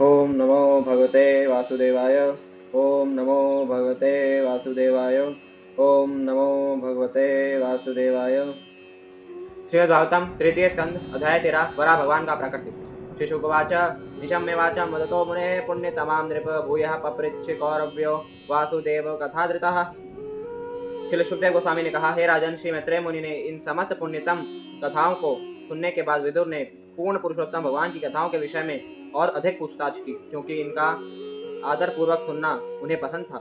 ओम नमो भगवते वासुदेवाय। ओम नमो भगवते वासुदेवाय। ओम नमो भगवते वासुदेवाय। श्रीमद्भागवतम तृतीय स्कंद अध्याय 13 वरा भगवान का प्राकट्य। श्री शुकवाच निशम्य वाचम वदतो मुने पुण्यतमां नृप भूयः पपृच्छ कौरव्यो वासुदेव कथाधृतः। श्री सुखदेव गोस्वामी ने कहा, हे राजन, श्री मैत्रेय मुनि ने इन समस्त पुण्यतम कथाओं को सुनने के बाद विदुर ने पूर्ण पुरुषोत्तम भगवान की कथाओं के विषय में और अधिक पूछताछ की, क्योंकि इनका आदर पूर्वक सुनना उन्हें पसंद था।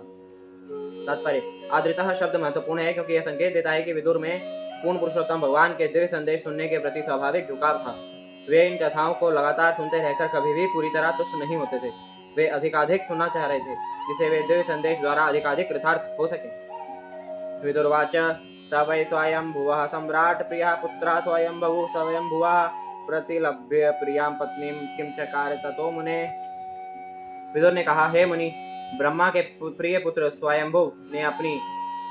तात्पर्य: आदृतः शब्द महत्वपूर्ण है, क्योंकि यह संकेत देता है कि विदुर में पूर्ण पुरुषोत्तम भगवान के दिव्य संदेश सुनने के प्रति स्वाभाविक झुकाव था। वे इन कथाओं को लगातार सुनते रहकर कभी भी पूरी तरह तुष्ट नहीं होते थे। वे अधिकाधिक सुनना चाह रहे थे, जिसे वे दिव्य संदेश द्वारा अधिकाधिक कृतार्थ हो सके। विदुर्वाच स वै स्वयंभुवः सम्राट् प्रियः पुत्रः स्वयंभुवः स्वयंभुवः प्रतिलभ्य प्रियां पत्नीं किं चकार ततो मुने। विदुर ने कहा, हे मुनि, ब्रह्मा के प्रिय पुत्र स्वयंभु ने अपनी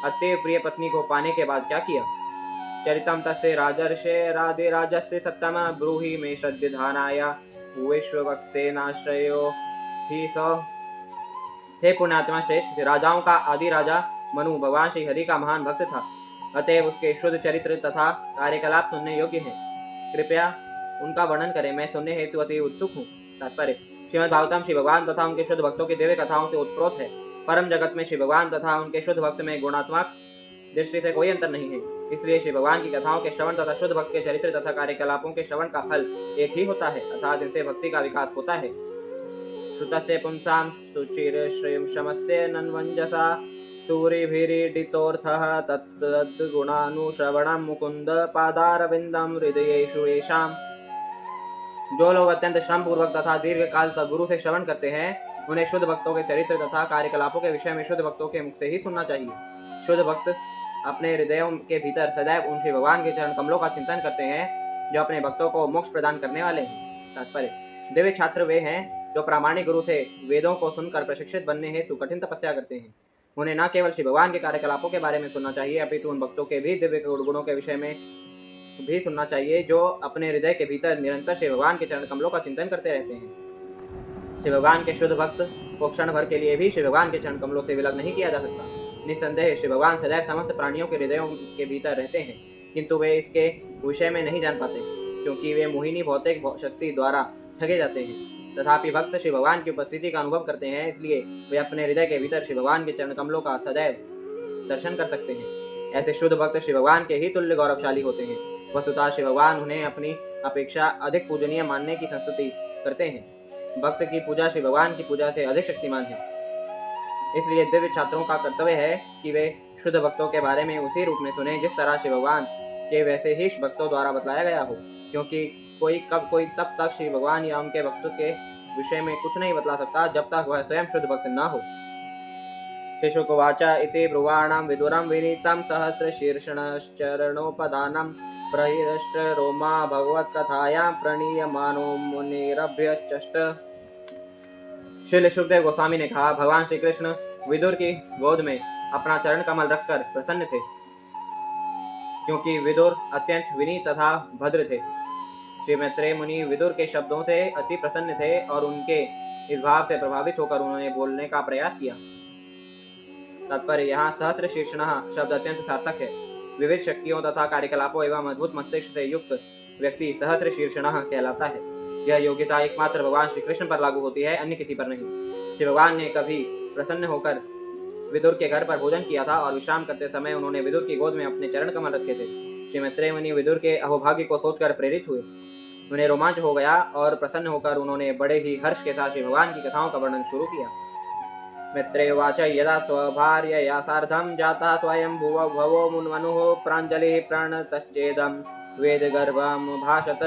अति प्रिय पत्नी को पाने के बाद क्या किया? चरितम तस्य राजर्षे राधिराजस्य सत्तम ब्रूहि मे श्रद्धानाय विश्ववक्षेनाश्रयो ही स। हे पुण्यात्मा श्रेष्ठ, राजाओं का आदि राजा मनु भगवान श्री हरि का महान भक्त था, अतएव उसके शुद्ध चरित्र तथा कार्यकलाप सुनने योग्य हैं। कृपया उनका वर्णन करें, मैं सुनने हेतु अति उत्सुक हूँ। तात्पर्य: श्रीमद् भागवतम श्री भगवान तथा उनके शुद्ध भक्तों की दिव्य कथाओं से उत्प्रोत है। परम जगत में श्री भगवान तथा उनके शुद्ध भक्त में गुणात्मक दृष्टि से कोई अंतर नहीं है। इसलिए श्री भगवान की कथाओं के श्रवण तथा शुद्ध भक्त के चरित्र तथा कार्यकलापों के श्रवण का फल एक ही होता है, अर्थात इनसे भक्ति का विकास होता है। श्रुतस्य पुंसां शुचिरश्रियं शमस्य नन्वञ्जसा सूरिभिरीडितोऽर्थः तत्तद्गुणानुश्रवणं मुकुन्द पादारविन्दं हृदयेषु येषाम्। जो लोग अत्यंत श्रम पूर्वक तथा दीर्घ काल तक गुरु से श्रवण करते हैं, उन्हें शुद्ध भक्तों के चरित्र तथा कार्यकलापों के विषय में शुद्ध भक्तों के मुख से ही सुनना चाहिए। शुद्ध भक्त अपने हृदयों के भीतर सदैव उन श्री भगवान के चरण कमलों का चिंतन करते हैं, जो अपने भक्तों को मोक्ष प्रदान करने वाले हैं। तात्पर्य: दिव्य छात्र वे हैं जो प्रामाणिक गुरु से वेदों को सुनकर प्रशिक्षित बनने हेतु कठिन तपस्या करते हैं। उन्हें न केवल श्री भगवान के कार्यकलापों के बारे में सुनना चाहिए, अपितु उन भक्तों के भी दिव्य गुणों के विषय में भी सुनना चाहिए, जो अपने हृदय के भीतर निरंतर श्री भगवान के चरण कमलों का चिंतन करते रहते हैं। श्री भगवान के शुद्ध भक्त को क्षण भर के लिए भी श्री भगवान के चरण कमलों से विलग नहीं किया जा सकता। निस्संदेह श्री भगवान सदैव समस्त प्राणियों के हृदयों के भीतर रहते हैं, किंतु वे इसके विषय में नहीं जान पाते, क्योंकि वे मोहिनी भौतिक शक्ति द्वारा ठगे जाते हैं। तथापि भक्त श्री भगवान की उपस्थिति का अनुभव करते हैं, इसलिए वे अपने हृदय के भीतर श्री भगवान के चरण कमलों का सदैव दर्शन कर सकते हैं। ऐसे शुद्ध भक्त श्री भगवान के ही तुल्य गौरवशाली होते हैं। वस्तुतः श्री भगवान उन्हें अपनी अपेक्षा अधिक पूजनीय मानने की संस्तुति करते हैं। भक्त की पूजा श्री भगवान की पूजा से अधिक शक्तिमान है। इसलिए दिव्य छात्रों का कर्तव्य है कि वे शुद्ध भक्तों के बारे में उसी रूप में सुने जिस तरह श्री भगवान के वैसे ही भक्तों द्वारा बतलाया गया हो, क्योंकि कोई तब तक श्री भगवान या उनके भक्तों के विषय में कुछ नहीं बतला सकता जब तक वह स्वयं शुद्ध भक्त न हो। शुकवाच इति ब्रुवाणां विदुरं विनीतं सहस्रशीर्षणश्चरणोपदानं प्रहिरष्ट रोमा भगवत्कथायां प्रणीयमानो मुनिरभ्यश्च। श्री सुखदेव गोस्वामी ने कहा, भगवान श्री कृष्ण विदुर की गोद में अपना चरण कमल रखकर प्रसन्न थे, क्योंकि विदुर अत्यंत विनीत तथा भद्र थे। श्री मैत्रेय मुनि विदुर के शब्दों से अति प्रसन्न थे और उनके इस भाव से प्रभावित होकर उन्होंने बोलने का प्रयास किया। तात्पर्य: यहाँ सहस्र शीर्षणः शब्द अत्यंत सार्थक है। विविध शक्तियों तथा कार्यकलापों एवं अद्भुत मस्तिष्क से युक्त व्यक्ति सहस्र शीर्षणः कहलाता है। यह योग्यता एकमात्र भगवान श्री कृष्ण पर लागू होती है, अन्य किसी पर नहीं। श्री भगवान ने कभी प्रसन्न होकर विदुर के घर पर भोजन किया था और विश्राम करते समय उन्होंने विदुर की गोद में अपने चरण कमल रखे थे। श्री मैत्रेय मुनि विदुर के अहोभाग्य को सोचकर प्रेरित हुए। उन्हें रोमांच हो गया और प्रसन्न होकर उन्होंने बड़े ही हर्ष के साथ श्री भगवान की कथाओं का वर्णन शुरू किया। मैत्रेयवाच यदा स्वभार्यया सार्धं जाता स्वयंभुवो भवो मुन्मनुः प्राञ्जलिः प्रणतश्चेदं वेदगर्भं भाषत।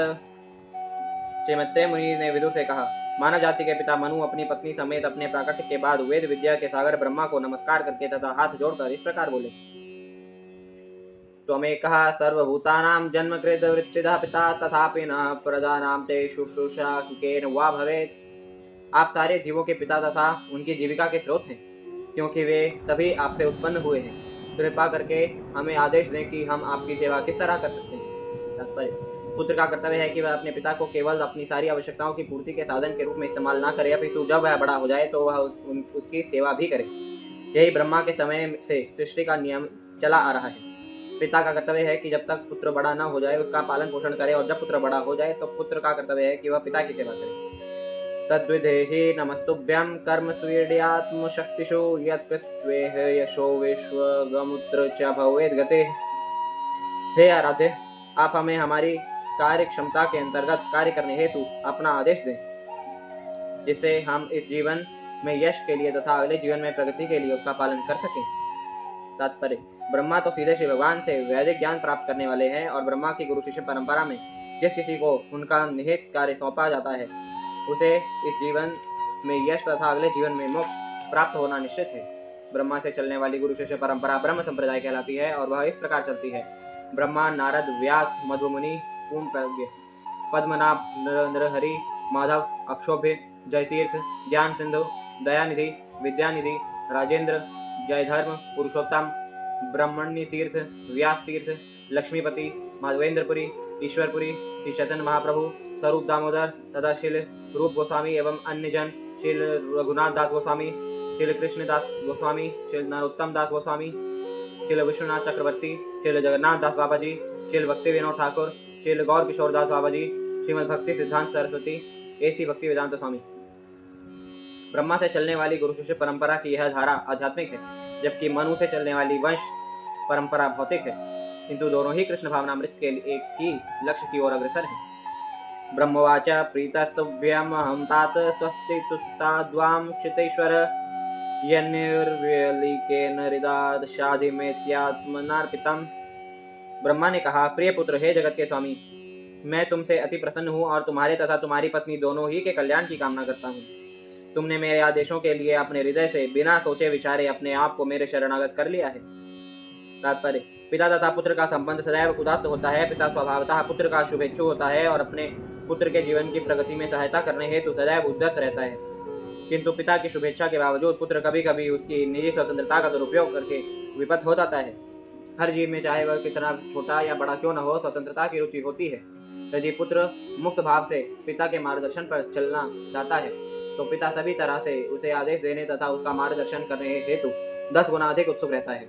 श्री मैत्रेय मुनि ने विदुर से कहा, मानव जाति के पिता मनु अपनी पत्नी समेत अपने प्राकट्य के बाद वेद विद्या के सागर ब्रह्मा को नमस्कार करके तथा हाथ जोड़कर इस प्रकार बोले, त्वमेकः सर्वभूतानां जन्मकृत वृत्तिदः पिता तथापि न प्रजानां ते शुश्रूषा केन वा भवेत्। आप सारे जीवों के पिता तथा उनकी जीविका के स्रोत हैं, क्योंकि वे सभी आपसे उत्पन्न हुए हैं। कृपा करके हमें आदेश दें कि हम आपकी सेवा किस तरह कर सकते हैं। तात्पर्य: पुत्र का कर्तव्य है कि वह अपने पिता को केवल अपनी सारी आवश्यकताओं की पूर्ति के साधन के रूप में इस्तेमाल ना करे, अपितु जब वह बड़ा हो जाए तो वह उसकी सेवा भी करे। यही ब्रह्मा के समय से सृष्टि का नियम चला आ रहा है। पिता का कर्तव्य है कि जब तक पुत्र बड़ा न हो जाए उसका पालन पोषण करे, और जब पुत्र बड़ा हो जाए तो पुत्र का कर्तव्य है कि वह पिता की सेवा करे। तद्विधेहि नमस्तुभ्यं कर्म स्वीड्यात्म शक्तिषु यत्कृत्वेह यशो विश्वगमुत्र च भवेद् गतेः। हे आराध्य, आप हमें हमारी कार्य क्षमता के अंतर्गत कार्य करने हेतु अपना आदेश दें, जिससे हम इस जीवन में यश के लिए तथा अगले जीवन में प्रगति के लिए उसका पालन कर सकें। तात्पर्य: ब्रह्मा तो सीधे श्री भगवान से वैदिक ज्ञान प्राप्त करने वाले हैं, और ब्रह्मा की गुरु शिष्य परंपरा में जिस किसी को उनका निहित कार्य सौंपा जाता है उसे इस जीवन में यश तथा अगले जीवन में मोक्ष प्राप्त होना निश्चित है। ब्रह्मा से चलने वाली गुरु शिष्य परंपरा ब्रह्म संप्रदाय कहलाती है, और वह इस प्रकार चलती है: ब्रह्मा, नारद, व्यास, मधुमुनि, पूर्णप्रज्ञ, पद्मनाभ, नरहरि, माधव, अक्षोभ्य, जयतीर्थ, ज्ञान सिंधु, दयानिधि, विद्यानिधि, राजेंद्र, जयधर्म, पुरुषोत्तम, ब्रह्मण्य तीर्थ, व्यास तीर्थ, लक्ष्मीपति, माधवेंद्रपुरी, ईश्वरपुरी, श्री चैतन्य महाप्रभु, स्वरूप दामोदर तथा श्रील रूप गोस्वामी एवं अन्य जन, श्रील रघुनाथ दास गोस्वामी, श्रील कृष्ण दास गोस्वामी, श्रील नरोत्तम दास गोस्वामी, श्रील विश्वनाथ चक्रवर्ती, श्रील जगन्नाथ दास बाबा जी, श्रील भक्ति विनोद ठाकुर, श्रील गौर किशोर दास बाबा जी, श्रीमद भक्ति सिद्धांत सरस्वती, ऐसी भक्ति वेदांत स्वामी। ब्रह्मा से चलने वाली गुरु शिष्य परंपरा की यह धारा आध्यात्मिक है, जबकि मनु से चलने वाली वंश परंपरा भौतिक है, किंतु दोनों ही कृष्ण भावनामृत के एक ही लक्ष्य की ओर अग्रसर हैं। ब्रह्मवाच प्रीतस्तुभ्यम् अहं तात स्वस्ति तुस्ताद्वां क्षितेश्वर यन्निर्व्यलिकेन हृदादशाधिमेत्यात्मनार्पितम्। ब्रह्मा ने कहा, प्रिय पुत्र, हे जगत के स्वामी, मैं तुमसे अति प्रसन्न हूँ और तुम्हारे तथा तुम्हारी पत्नी दोनों ही के कल्याण की कामना करता हूँ। तुमने मेरे आदेशों के लिए अपने हृदय से बिना सोचे विचारे अपने आप को मेरे शरणागत कर लिया है। तात्पर्य: पिता तथा पुत्र का संबंध सदैव उदात्त होता है। पिता स्वभावतः पुत्र का शुभेच्छु होता है और अपने पुत्र के जीवन की प्रगति में सहायता करने हेतु सदैव उद्यत रहता है, किंतु पिता की शुभेच्छा के बावजूद पुत्र कभी कभी उसकी निजी स्वतंत्रता का दुरुपयोग करके विपथ हो जाता है। हर जीव में, चाहे वह कितना छोटा या बड़ा क्यों न हो, स्वतंत्रता की रुचि होती है। यदि पुत्र मुक्त भाव से पिता के मार्गदर्शन पर चलना चाहता है तो पिता सभी तरह से उसे आदेश देने तथा उसका मार्गदर्शन करने हेतु 10 गुना अधिक उत्सुक रहता है।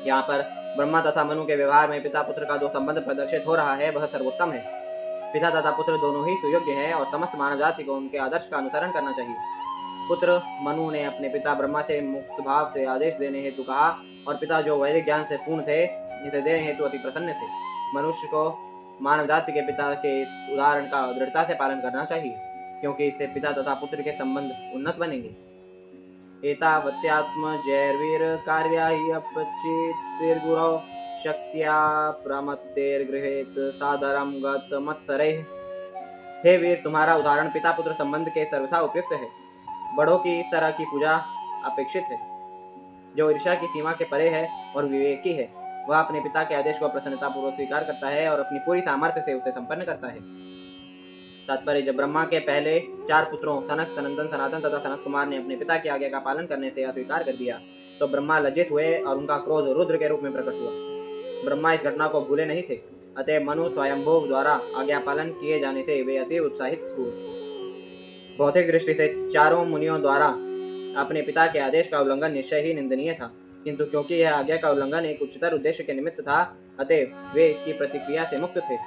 यहाँ पर ब्रह्मा तथा मनु के व्यवहार में पिता पुत्र का जो संबंध प्रदर्शित हो रहा है वह सर्वोत्तम है। पिता तथा पुत्र दोनों ही सुयोग्य हैं और समस्त मानव जाति को उनके आदर्श का अनुसरण करना चाहिए। पुत्र मनु ने अपने पिता ब्रह्मा से मुक्त भाव से आदेश देने हेतु कहा, और पिता जो वैदिक ज्ञान से पूर्ण थे इसे देने हेतु अति प्रसन्न थे। मनुष्य को मानव जाति के पिता के इस उदाहरण का दृढ़ता से पालन करना चाहिए, क्योंकि इससे पिता तथा पुत्र के संबंध उन्नत बनेंगे। एतावत्यात्मजैर्वीर कार्याहि अपचितिर्गुरौ शक्त्या प्रमत्तेर्गृहेत सादरं गत मत्सरैः। हे वीर, तुम्हारा उदाहरण पिता पुत्र संबंध के सर्वथा उपयुक्त है। बड़ों की इस तरह की पूजा अपेक्षित है। जो ईर्ष्या की सीमा के परे है और विवेकी है, वह अपने पिता के आदेश को प्रसन्नतापूर्वक स्वीकार करता है और अपनी पूरी सामर्थ्य से उसे संपन्न करता है। तात्पर्य: जब ब्रह्मा के पहले 4 पुत्रों सनक, सनंदन, सनातन तथा सनत कुमार ने अपने पिता की आज्ञा का पालन करने से अस्वीकार कर दिया तो ब्रह्मा लज्जित हुए और उनका क्रोध रुद्र के रूप में प्रकट हुआ। ब्रह्मा इस घटना को भूले नहीं थे, अतः मनु स्वयंभू द्वारा आज्ञा पालन किए जाने से वे अति उत्साहित हुए। भौतिक दृष्टि से चारों मुनियों द्वारा अपने पिता के आदेश का उल्लंघन निश्चय ही निंदनीय था, किंतु क्योंकि यह आज्ञा का उल्लंघन एक उच्चतर उद्देश्य के निमित्त था, अतः वे इसकी प्रतिक्रिया से मुक्त थे।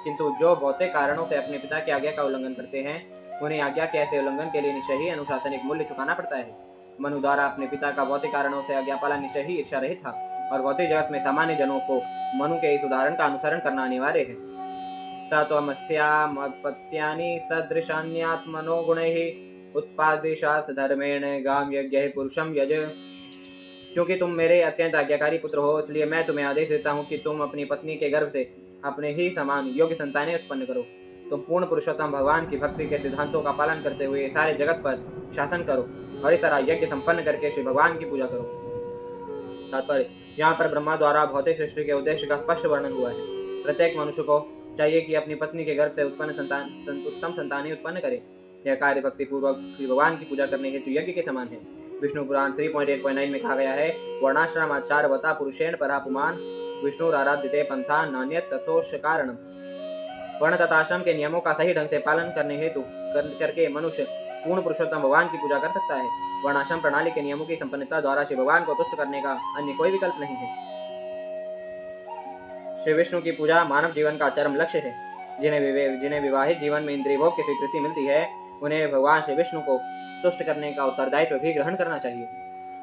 किंतु जो भौतिक कारणों से अपने पिता की आज्ञा का उल्लंघन करते हैं, उन्हें आज्ञा के ऐसे उल्लंघन के लिए निश्चय ही अनुशासनिक मूल्य चुकाना पड़ता है। मनु द्वारा अपने पिता का भौतिक कारणों से आज्ञा पालन निश्चय ही ईर्ष्या रहित था, और भौतिक जगत में सामान्य जनों को मनु के इस उदाहरण का अनुसरण करना अनिवार्य है। स त्वमस्यामपत्यानि सदृशान्यात्मनो गुणैः उत्पादिशास धर्मेण गाम यज्ञ पुरुषम यज। क्योंकि तुम मेरे अत्यंत आज्ञाकारी पुत्र हो, इसलिए मैं तुम्हें आदेश देता हूँ कि तुम अपनी पत्नी के गर्भ से अपने ही समान योग्य संतानें उत्पन्न करो। तुम पूर्ण पुरुषोत्तम भगवान की भक्ति के सिद्धांतों का पालन करते हुए सारे जगत पर शासन करो और इस तरह यज्ञ संपन्न करके श्री भगवान की पूजा करो। तात्पर्य: यहाँ पर ब्रह्मा द्वारा भौतिक सृष्टि के उद्देश्य का स्पष्ट वर्णन हुआ है। प्रत्येक मनुष्य को चाहिए कि अपनी पत्नी के गर्भ से उत्पन्न उत्तम संतानें उत्पन्न करे। यह कार्य भक्ति पूर्वक श्री भगवान की पूजा करने हेतु यज्ञ के समान है। विष्णु पुराण 3.8.9 में कहा गया है, वर्णाश्रमाचारवता पुरुषेण परा पुमान विष्णुराराध्यते पंथा नान्यत् ततोष कारणम्। वर्ण तथा आश्रम के नियमों का सही ढंग से पालन करने हेतु करके मनुष्य पूर्ण पुरुषोत्तम भगवान की पूजा कर सकता है। वर्णाश्रम प्रणाली के नियमों की संपन्नता द्वारा श्री भगवान को तुष्ट करने का अन्य कोई विकल्प नहीं है। श्री विष्णु की पूजा मानव जीवन का चरम लक्ष्य है। जिन्हें विवाहित जीवन में इंद्रिय भोग की स्वीकृति मिलती है, उन्हें भगवान श्री विष्णु को तुष्ट करने का उत्तरदायित्व भी ग्रहण करना चाहिए।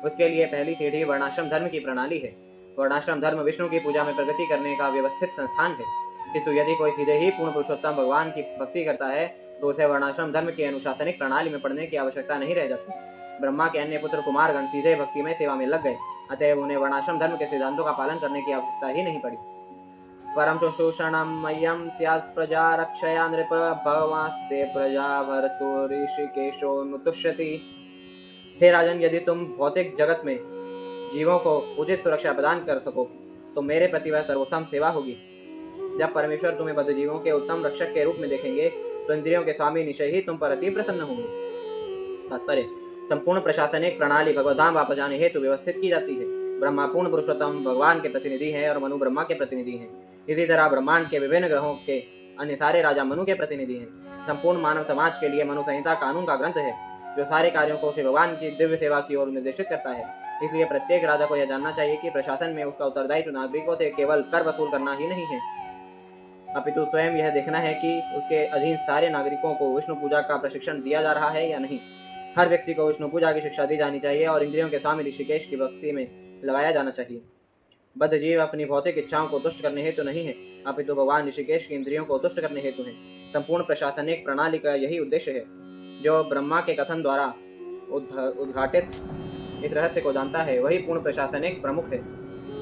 उसके लिए पहली सीढ़ी वर्णाश्रम धर्म की प्रणाली है। वर्णाश्रम धर्म विष्णु की पूजा में प्रगति करने का व्यवस्थित संस्थान है, किंतु यदि कोई सीधे ही पूर्ण पुरुषोत्तम भगवान की भक्ति करता है तो उसे वर्णाश्रम धर्म की अनुशासनिक प्रणाली में पढ़ने की आवश्यकता नहीं रह जाती। ब्रह्मा के अन्य पुत्र कुमारगण सीधे भक्ति में सेवा में लग गए, अतएव उन्हें वर्णाश्रम धर्म के सिद्धांतों का पालन करने की आवश्यकता ही नहीं पड़ी। परम सुषूषणम मह्यम स्यात् प्रजा रक्षया नृप भवास्ते प्रजा भरतो ऋषिकेशो नुतुष्यति। हे राजन, यदि तुम भौतिक जगत में जीवों को उचित सुरक्षा प्रदान कर सको तो मेरे प्रति वह सर्वोत्तम सेवा होगी। जब परमेश्वर तुम्हें बद्ध जीवों के उत्तम रक्षक के रूप में देखेंगे तो इंद्रियों के स्वामी निश्चय ही तुम पर अति प्रसन्न होंगे। तात्पर्य: संपूर्ण प्रशासनिक प्रणाली भगवद्धाम वापस जाने हेतु व्यवस्थित की जाती है। ब्रह्मा पूर्ण पुरुषोत्तम भगवान के प्रतिनिधि हैं और मनु ब्रह्मा के प्रतिनिधि हैं। इसी तरह ब्रह्मांड के विभिन्न ग्रहों के अन्य सारे राजा मनु के प्रतिनिधि हैं। संपूर्ण मानव समाज के लिए मनु संहिता कानून का ग्रंथ है, जो सारे कार्यों को श्री भगवान की दिव्य सेवा की ओर निर्देशित करता है। इसलिए प्रत्येक राजा को यह जानना चाहिए कि प्रशासन में उसका उत्तरदायित्व नागरिकों से केवल कर वसूल करना ही नहीं है, अपितु स्वयं यह देखना है कि उसके अधीन सारे नागरिकों को विष्णु पूजा का प्रशिक्षण दिया जा रहा है या नहीं। हर व्यक्ति को विष्णु पूजा की शिक्षा दी जानी चाहिए और इंद्रियों के स्वामी ऋषिकेश की भक्ति में लगाया जाना चाहिए। बद्ध जीव अपनी भौतिक इच्छाओं को तुष्ट करने हेतु नहीं है, अपितु भगवान ऋषिकेश की इंद्रियों को तुष्ट करने हेतु है। संपूर्ण प्रशासनिक प्रणाली का यही उद्देश्य है। जो ब्रह्मा के कथन द्वारा उद्घाटित इस रहस्य को जानता है वही पूर्ण प्रशासनिक प्रमुख है।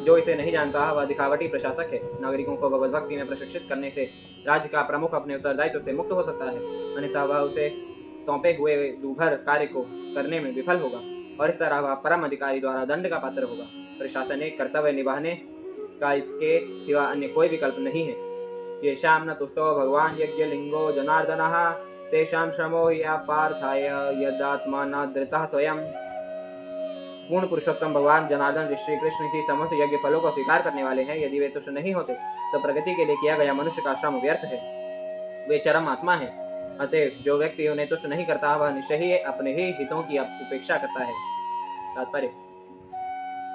जो इसे नहीं जानता वह दिखावटी प्रशासक है। नागरिकों को भगवत भक्ति में प्रशिक्षित करने से राज्य का प्रमुख अपने उत्तरदायित्व से मुक्त हो सकता है, अन्यथा वह उसे सौंपे हुए दूभर कार्य को करने में विफल होगा और इस तरह वह परम अधिकारी द्वारा दंड का पात्र होगा। प्रशासनिक कर्तव्य निभाने का इसके सिवा अन्य कोई विकल्प नहीं है। येषां न तुष्टो भगवान यज्ञ लिंगो जनार्दनः तेषां श्रमो या पार्थाय यदात्मा न धृतः स्वयं। पूर्ण पुरुषोत्तम भगवान जनार्दन श्री कृष्ण की समस्त यज्ञ फलों को स्वीकार करने वाले हैं। यदि वे तुष्ट नहीं होते तो प्रगति के लिए किया गया मनुष्य का श्रम व्यर्थ है। वे चरम आत्मा है, अतएव जो व्यक्ति उन्हें तुष्ट नहीं करता वह निश्चय ही अपने ही हितों की उपेक्षा करता है। तात्पर्य: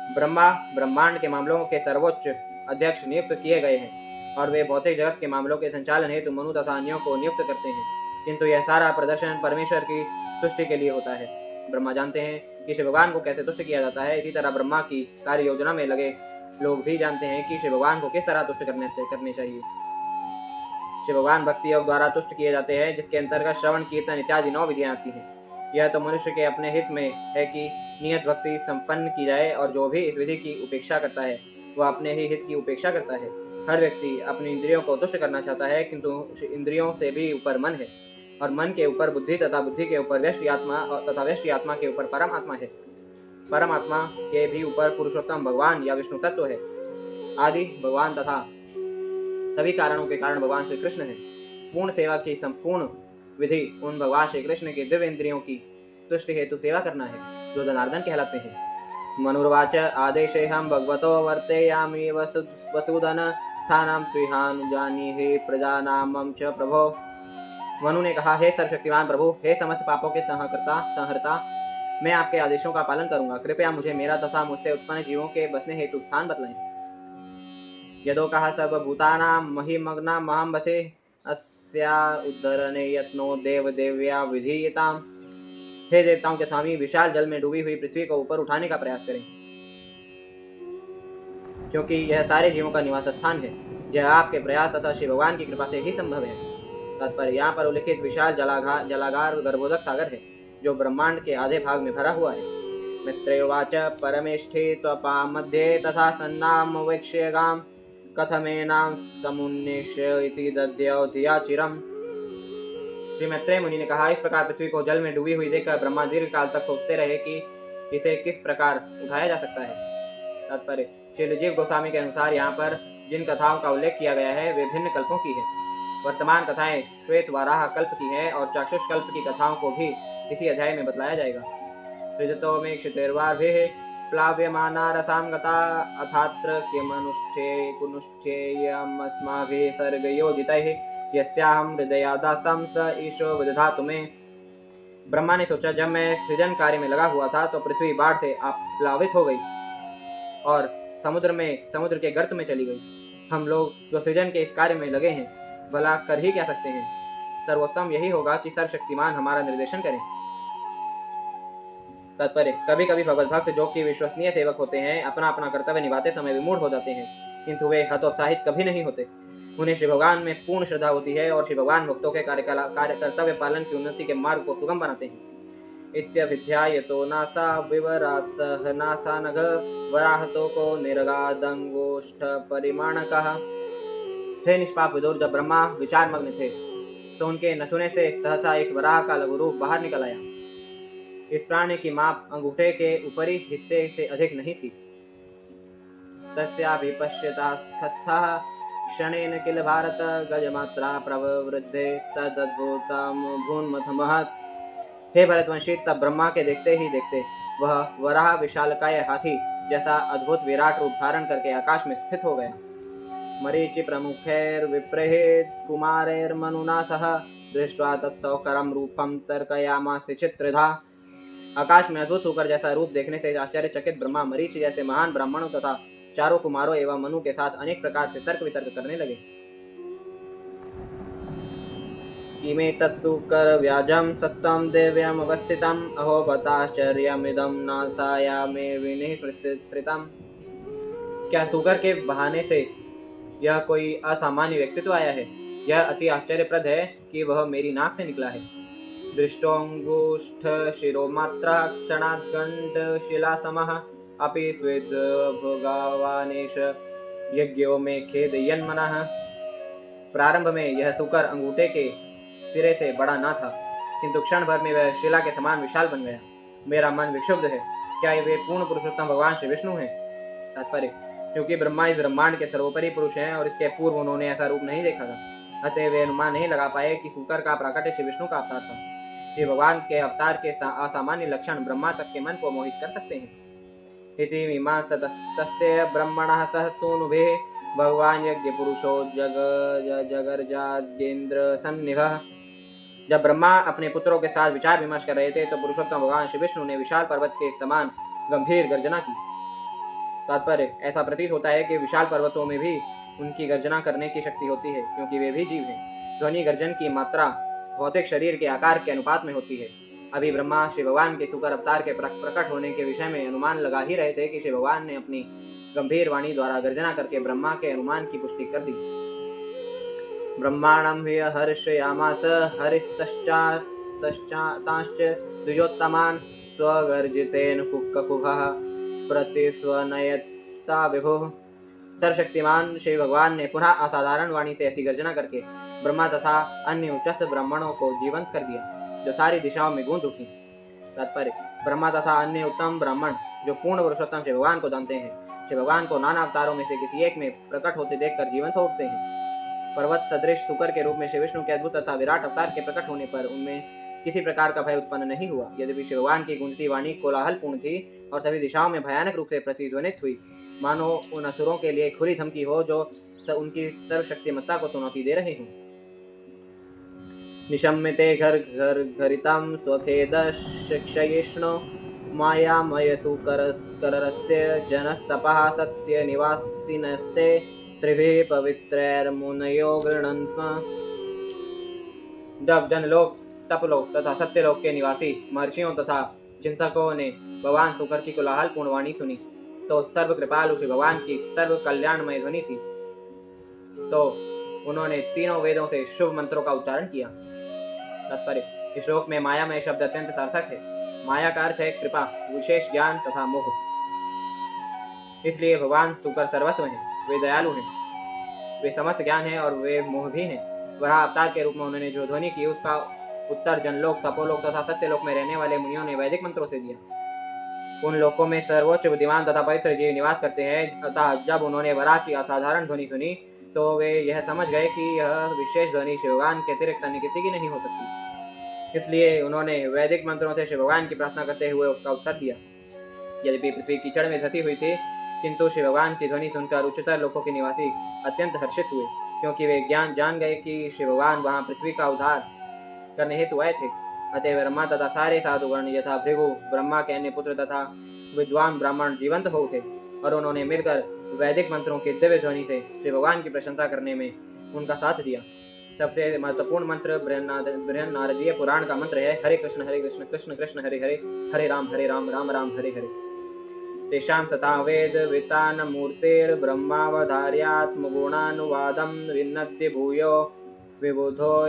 ब्रह्मा ब्रह्मांड के मामलों के सर्वोच्च अध्यक्ष नियुक्त किए गए हैं और वे भौतिक जगत के मामलों के संचालन हेतु मनु तथा अन्यों को नियुक्त करते हैं, किंतु यह सारा प्रदर्शन परमेश्वर की तुष्टि के लिए होता है। ब्रह्मा जानते हैं कि श्री भगवान को कैसे तुष्ट किया जाता है, इसी तरह ब्रह्मा की कार्य योजना में लगे लोग भी जानते हैं कि श्री भगवान को किस तरह तुष्ट करने चाहिए। श्री भगवान भक्ति योग द्वारा तुष्ट किए जाते हैं, जिसके अंतर्गत श्रवण कीर्तन इत्यादि 9 विधियां आती हैं। यह तो मनुष्य के अपने हित में है कि नियत भक्ति संपन्न की जाए और जो भी इस विधि की उपेक्षा करता है वह अपने ही हित की उपेक्षा करता है। हर व्यक्ति अपनी इंद्रियों को तुष्ट करना चाहता है, किंतु इंद्रियों से भी ऊपर मन है और मन के ऊपर बुद्धि तथा बुद्धि के ऊपर व्यष्टि आत्मा तथा व्यष्टि आत्मा के ऊपर परम आत्मा है। परम आत्मा के भी ऊपर पुरुषोत्तम भगवान या विष्णु तत्व है। आदि भगवान तथा सभी कारणों के कारण भगवान श्री कृष्ण है। पूर्ण सेवा की संपूर्ण विधि उन भगवान श्री कृष्ण के दिव्य इंद्रियों की तुष्टि हेतु सेवा करना है, जो जनार्दन कहलाते हैं। मनुर्वाच आदेशे हम भगवतो वर्तेयामि वसुधन स्थानम त्विहानुजानीहि प्रजानामं च प्रभो। मनु ने कहा, हे सर्वशक्तिमान प्रभु, हे समस्त पापों के संहर्ता, मैं आपके आदेशों का पालन करूंगा। कृपया मुझे मेरा तथा मुझसे उत्पन्न जीवों के बसने हेतु स्थान बतलाएं। यदो कहा सर्वभूतानां महिमग्ना महं बसे अस्या उद्धरणे यत्नो देव देव्या विधीयताम। हे देवताओं के स्वामी, विशाल जल में डूबी हुई पृथ्वी को ऊपर उठाने का प्रयास करें, क्योंकि यह सारे जीवों का निवास स्थान है। यह आपके प्रयास तथा श्री भगवान की कृपा से ही संभव है। तात्पर्य: यहाँ पर उल्लिखित विशाल जलागार गर्भोदक सागर है, जो ब्रह्मांड के आधे भाग में भरा हुआ है। मित्रेवाच परमेष्ठे त्वपा मध्ये तथा सन्नाम वैक्ष्यगाम कथमेनाम समुन्निष्य इति दद्यौ धिया चिरम। श्री मैत्रेय मुनि ने कहा, इस प्रकार पृथ्वी को जल में डूबी हुई देखकर ब्रह्मा दीर्घ काल तक सोचते रहे कि इसे किस प्रकार उठाया जा सकता है। तात्पर्य: श्री जीव गोस्वामी के अनुसार यहाँ पर जिन कथाओं का उल्लेख किया गया है वे भिन्न कल्पों की है। वर्तमान कथाएं श्वेत वाराह कल्प की है और चाक्षुष कल्प की कथाओं को भी इसी अध्याय में बतलाया जाएगा। सृजतो में क्षितिर्वार्भिः प्लाव्यमाना रसांगता अथात्र किमनुष्ठे कुनुष्ठेयमस्माभिः सर्गयोजितैः यस्याहं हृदयादासं स ईशो विदधातु मे। ब्रह्मा ने सोचा, जब मैं सृजन कार्य में लगा हुआ था तो पृथ्वी बाढ़ से प्लावित हो गई और समुद्र के गर्त में चली गई। हम लोग जो सृजन के इस कार्य में लगे हैं, भला कर ही क्या सकते हैं। सर्वोत्तम यही होगा कि सर्वशक्तिमान हमारा निर्देशन करें। तात्पर्य, कभी कभी भगवत भक्त जो कि विश्वसनीय सेवक होते हैं, अपना अपना कर्तव्य निभाते समय विमूढ़ हो जाते हैं, किंतु वे हतोत्साहित कभी नहीं होते। उन्हें श्री भगवान में पूर्ण श्रद्धा होती है और श्री भगवान भक्तों के कर्तव्य पालन की उन्नति के मार्ग को सुगम बनाते हैं। इत्यभिध्यायतो नासा विवरात् सह नासा नघ वराहतो को निर्गादंगोष्ठ परिमाणकः। हे निष्पाप विदुर, जब ब्रह्मा विचार मग्न थे तो उनके नथुने से सहसा एक वराह का लघु रूप बाहर निकल आया। इस प्राणी की माप अंगूठे के ऊपरी हिस्से से अधिक नहीं थी। तस्याभिपश्यतास्थस्थः क्षणेन किल भारत गजमात्रा प्रवृद्धे तदद्भुतं भून्मथमहत्। हे भरतवंशी, तब ब्रह्मा के देखते ही देखते वह वराह विशालकाय हाथी जैसा अद्भुत विराट रूप धारण करके आकाश में स्थित हो गया। मरीचि प्रमुखैर्विप्रहेत् कुमारैर्मनुना सह दृष्ट्वा तत्सौकरं रूपं तर्कयामास चित्रधा। आकाश में अद्भुत होकर जैसा रूप देखने से आश्चर्यचकित ब्रह्मा मरीचि जैसे महान ब्राह्मणों तथा चारों कुमारों एवं मनु के साथ अनेक प्रकार से तर्क वितर्क करने लगे। किमे तत्सुकर व्याजम सत्तम देव्यम अवस्थितम अहो बताश्चर्यमिदं नासायामे विनिश्रितम। क्या सुकर के बहाने से यह कोई असामान्य व्यक्तित्व आया है? यह अति आश्चर्यप्रद है कि वह मेरी नाक से निकला है। दृष्टोंगुष्ठ शिरोमात्रा क्षणात् गंड शिलासमः अपि स्वेद भोगावानेश यज्ञों में खेदयन्मनः। प्रारंभ में यह सुकर अंगूठे के सिरे से बड़ा ना था, किंतु क्षण भर में वह शिला के समान विशाल बन गया। मेरा मन विक्षुब्ध है। क्या वे पूर्ण पुरुषोत्तम भगवान श्री विष्णु हैं? तात्पर्य, क्योंकि ब्रह्मा इस ब्रह्मांड के सर्वोपरि पुरुष हैं और इसके पूर्व उन्होंने ऐसा रूप नहीं देखा था, अतः वे अनुमान नहीं लगा पाए कि सुकर का प्राकट्य श्री विष्णु का अवतार था। श्री भगवान के अवतार के असामान्य लक्षण ब्रह्मा तक के मन को मोहित कर सकते हैं। इति मीमांसतस्य ब्रह्मणः सह सूनुभिः भगवान यज्ञ पुरुषो जगर्जाद्येन्द्र सन्निभः। जब ब्रह्मा अपने पुत्रों के साथ विचार विमर्श कर रहे थे तो पुरुषोत्तम भगवान श्री विष्णु ने विशाल पर्वत के समान गंभीर गर्जना की। तात्पर्य, ऐसा प्रतीत होता है कि विशाल पर्वतों में भी उनकी गर्जना करने की शक्ति होती है, क्योंकि वे भी जीव हैं। ध्वनि गर्जन की मात्रा भौतिक शरीर के आकार के अनुपात में होती है। अभी ब्रह्मा श्री भगवान के सुकर अवतार के प्रकट होने के विषय में अनुमान लगा ही रहे थे कि श्री भगवान ने अपनी गंभीर वाणी द्वारा गर्जना करके ब्रह्मा के अनुमान की पुष्टि कर दी। ब्रह्माणं हि हर्षयामास हरिस्तश्चातांश्च द्विजोत्तमान् स्वगर्जितेन कुक्कुभः प्रतिस्वनयता विभुः। सर्वशक्तिमान श्री भगवान ने पुनः असाधारण वाणी से ऐसी गर्जना करके ब्रह्मा तथा अन्य उच्चस्थ ब्राह्मणों को जीवंत कर दिया, जो सारी दिशाओं में गूंज उठी। तात्पर्य, ब्रह्मा तथा अन्य उत्तम ब्राह्मण जो पूर्ण पुरुषोत्तम श्री भगवान को जानते हैं, श्री भगवान को नाना अवतारों में से किसी एक में प्रकट होते देखकर जीवंत हो उठते हैं। पर्वत सदृश सुकर के रूप में श्री विष्णु के अद्भुत तथा विराट अवतार के प्रकट होने पर उनमें किसी प्रकार का भय उत्पन्न नहीं हुआ। यद्यपि श्री भगवान की गूंजती वाणी कोलाहलपूर्ण थी और सभी दिशाओं में भयानक रूप से प्रतिध्वनित हुई, मानो उन असुरों के लिए खुली धमकी हो जो उनकी सर्वशक्तिमत्ता को चुनौती दे रहे हों। निशम्यते घर घर घरितं स्वखेदशिक्षयिष्णो मायामय सुकरस्य जनस्तपः सत्य निवासिनस्ते त्रिभिः पवित्रैर्मुनयो गृह्णन् स्म। जब जनलोक, तपलोक तथा सत्यलोक के निवासी महर्षियों तथा चिंतकों ने भगवान सुकर की कोलाहलपूर्ण वाणी सुनी तो सर्व कृपालु श्री भगवान की सर्व कल्याणमय ध्वनि थी, तो उन्होंने तीनों वेदों से शुभ मंत्रों का उच्चारण किया। तात्पर्य, इस श्लोक में मायामय शब्द अत्यंत सार्थक है। माया का अर्थ है कृपा, विशेष ज्ञान तथा मोह। इसलिए भगवान सुकर सर्वस्व हैं, वे दयालु हैं, वे समस्त ज्ञान हैं और वे मोह भी हैं। वह अवतार के रूप में उन्होंने जो ध्वनि की उसका उत्तर जनलोक, तपोलोक तथा सत्यलोक में रहने वाले मुनियों ने वैदिक मंत्रों से दिया। उन लोकों में सर्वोच्च बुद्धिमान तथा पवित्र जीव निवास करते हैं। अतः जब उन्होंने वराह की असाधारण ध्वनि सुनी तो वे यह समझ गए कि यह विशेष ध्वनि श्री भगवान के अतिरिक्त अन्य किसी की नहीं हो सकती। इसलिए उन्होंने वैदिक मंत्रों से श्री भगवान की प्रार्थना करते हुए उसका उत्तर दिया। यद्यपि पृथ्वी कीचड़ में धसी हुई थी, किंतु श्री भगवान की ध्वनि सुनकर उच्चतर लोकों के निवासी अत्यंत हर्षित हुए क्योंकि वे ज्ञान जान गए कि श्री भगवान वहाँ पृथ्वी का उद्धार करने हेतु आए थे। अतः ब्रह्मा तथा सारे साधुगण यथा भृगु, ब्रह्मा के अन्य पुत्र तथा विद्वान ब्राह्मण जीवंत हो उठे और उन्होंने मिलकर वैदिक मंत्रों की दिव्य ध्वनि से श्री भगवान की प्रशंसा करने में उनका साथ दिया। सबसे महत्वपूर्ण मंत्र बृहन्नारदीय पुराण का मंत्र है हरे कृष्ण कृष्ण कृष्ण हरे हरे, हरे राम राम राम हरे हरे। तेषां सता वेद वितान मूर्तेर्ब्रह्मावधार्यात्मगुणानुवादं विनद्य भूयो विबुधो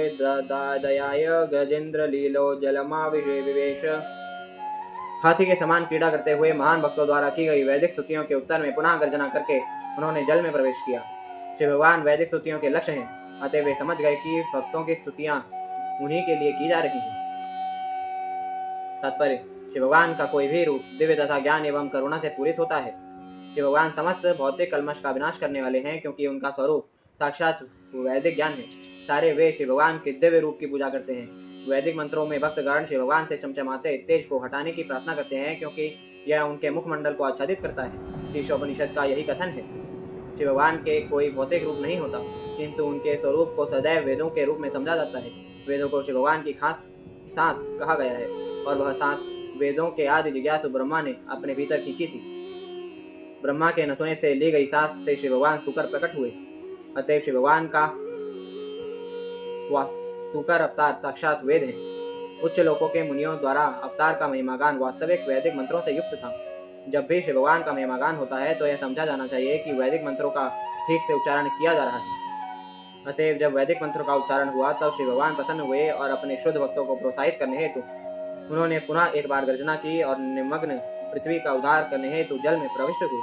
दयाय गजेंद्र लीलो जलमाविवेश। हाथी के समान क्रीड़ा करते हुए महान भक्तों द्वारा की गई वैदिक स्तुतियों के उत्तर में पुनः गर्जना करके उन्होंने जल में प्रवेश किया। श्री भगवान वैदिक स्तुतियों के लक्ष्य हैं, अतः वे समझ गए कि भक्तों की स्तुतियां उन्हीं के लिए की जा रही हैं। तात्पर्य, श्री भगवान का कोई भी रूप दिव्य तथा ज्ञान एवं करुणा से पूरित होता है। श्री भगवान समस्त भौतिक कल्मश का विनाश करने वाले हैं, क्योंकि उनका स्वरूप साक्षात वैदिक ज्ञान है। सारे वे श्री भगवान के दिव्य रूप की पूजा करते हैं। वैदिक मंत्रों में भक्तगण श्री भगवान से चमचमाते तेज को हटाने की प्रार्थना करते हैं, क्योंकि यह उनके मुखमंडल को आच्छादित करता है। शीर्षोपनिषद का यही कथन है। श्री भगवान के कोई भौतिक रूप नहीं होता, किंतु उनके स्वरूप को सदैव वेदों के रूप में समझा जाता है। वेदों को श्री भगवान की खास सांस कहा गया है, और वह सांस वेदों के आदि जिज्ञासु ब्रह्मा ने अपने भीतर खींची थी। ब्रह्मा के नथुने से ली गई सांस से श्री भगवान सुकर प्रकट हुए। अतएव श्री भगवान का सुकर अवतार साक्षात वेद है। उच्च लोकों के मुनियों द्वारा अवतार का महिमागान वास्तविक वैदिक मंत्रों से युक्त था। जब भी श्री भगवान का महिमागान होता है तो यह समझा जाना चाहिए कि वैदिक मंत्रों का ठीक से उच्चारण किया जा रहा है। अतएव जब वैदिक मंत्रों का उच्चारण हुआ तब श्री भगवान प्रसन्न हुए और अपने शुद्ध भक्तों को प्रोत्साहित करने हेतु उन्होंने पुनः एक बार गर्जना की और निमग्न पृथ्वी का उद्धार करने हेतु जल में प्रविष्ट हुए।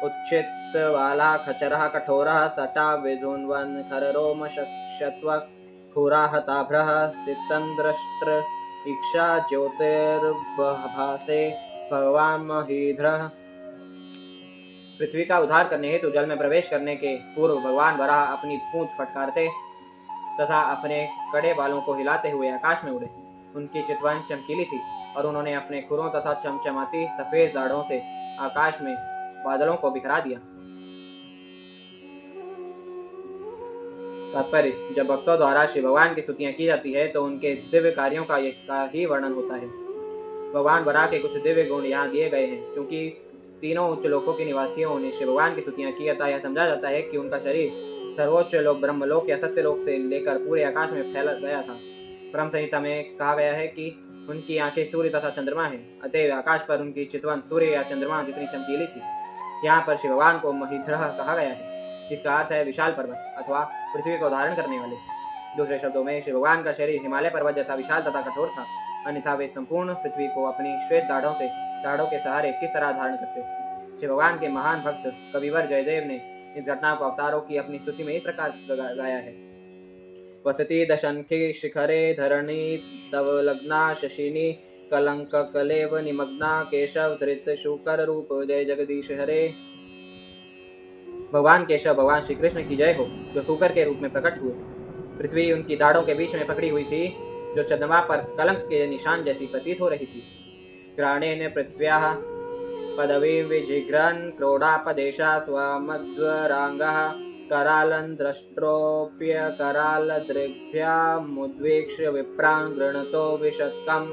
उत्क्षिप्त वाला खचरः कठोरः सटा विधुन्वन खररोम शत्वक खुराहताभ्रः सितंद्रष्ट्र इक्षा ज्योतिर्भासे भगवान महीध्रः। पृथ्वी का उद्धार करने हेतु जल में प्रवेश करने के पूर्व भगवान वराह अपनी पूंछ फटकारते तथा अपने कड़े बालों को हिलाते हुए आकाश में उड़े। उनकी चितवन चमकीली थी और उन्होंने अपने खुरों तथा चमचमाती सफेद दाढ़ों से आकाश में बादलों को बिखरा दिया। तात्पर्य, जब भक्तों द्वारा श्री भगवान की स्तुतियां की जाती है तो उनके दिव्य कार्यों का ही वर्णन होता है। भगवान वराह के कुछ दिव्य गुण यहाँ दिए गए हैं। क्योंकि तीनों उच्च लोकों के निवासियों ने श्री भगवान की स्तुतियां की, अतः यह समझा जाता है कि उनका शरीर सर्वोच्च लोक ब्रह्मलोक या सत्यलोक से लेकर पूरे आकाश में फैल गया था। ब्रह्म संहिता में कहा गया है कि उनकी आंखें सूर्य तथा चंद्रमा हैं, अतएव आकाश पर उनकी चितवन सूर्य या चंद्रमा जितनी चमकीली थी। यहाँ पर श्री भगवान को महीध्रः कहा गया है, जिसका अर्थ है विशाल पर्वत अथवा पृथ्वी को धारण करने वाले। दूसरे शब्दों में श्री भगवान का शरीर हिमालय पर्वत जैसा विशाल तथा कठोर था, अन्यथा वे संपूर्ण पृथ्वी को अपनी श्वेत दाढ़ों के सहारे किस तरह धारण करते। श्री भगवान के महान भक्त कविवर जयदेव ने इस घटना को अवतारों की अपनी स्तुति में इस प्रकार गाया है। वसती दशंखी शिखरे धरणी तव लग्ना शशिनी कलंक कलेव निमग्ना केशव धृत शुकर रूप जय जगदीश हरे। भगवान केशव भगवान श्री कृष्ण की जय हो, जो शुकर के रूप में प्रकट हुए। पृथ्वी उनकी दाढ़ों के बीच में पकड़ी हुई थी, जो चंद्रमा पर कलंक के निशान जैसी प्रतीत हो रही थी। ग्राणेन पृथ्व्याः पदवी विजिघ्रन् क्रोडापदेशा स्वमध्वरांगः करालं द्रष्ट्रोप्य करालदृग्भ्या मुद्वीक्ष्य विप्रान् गृणतो विशक्कम्।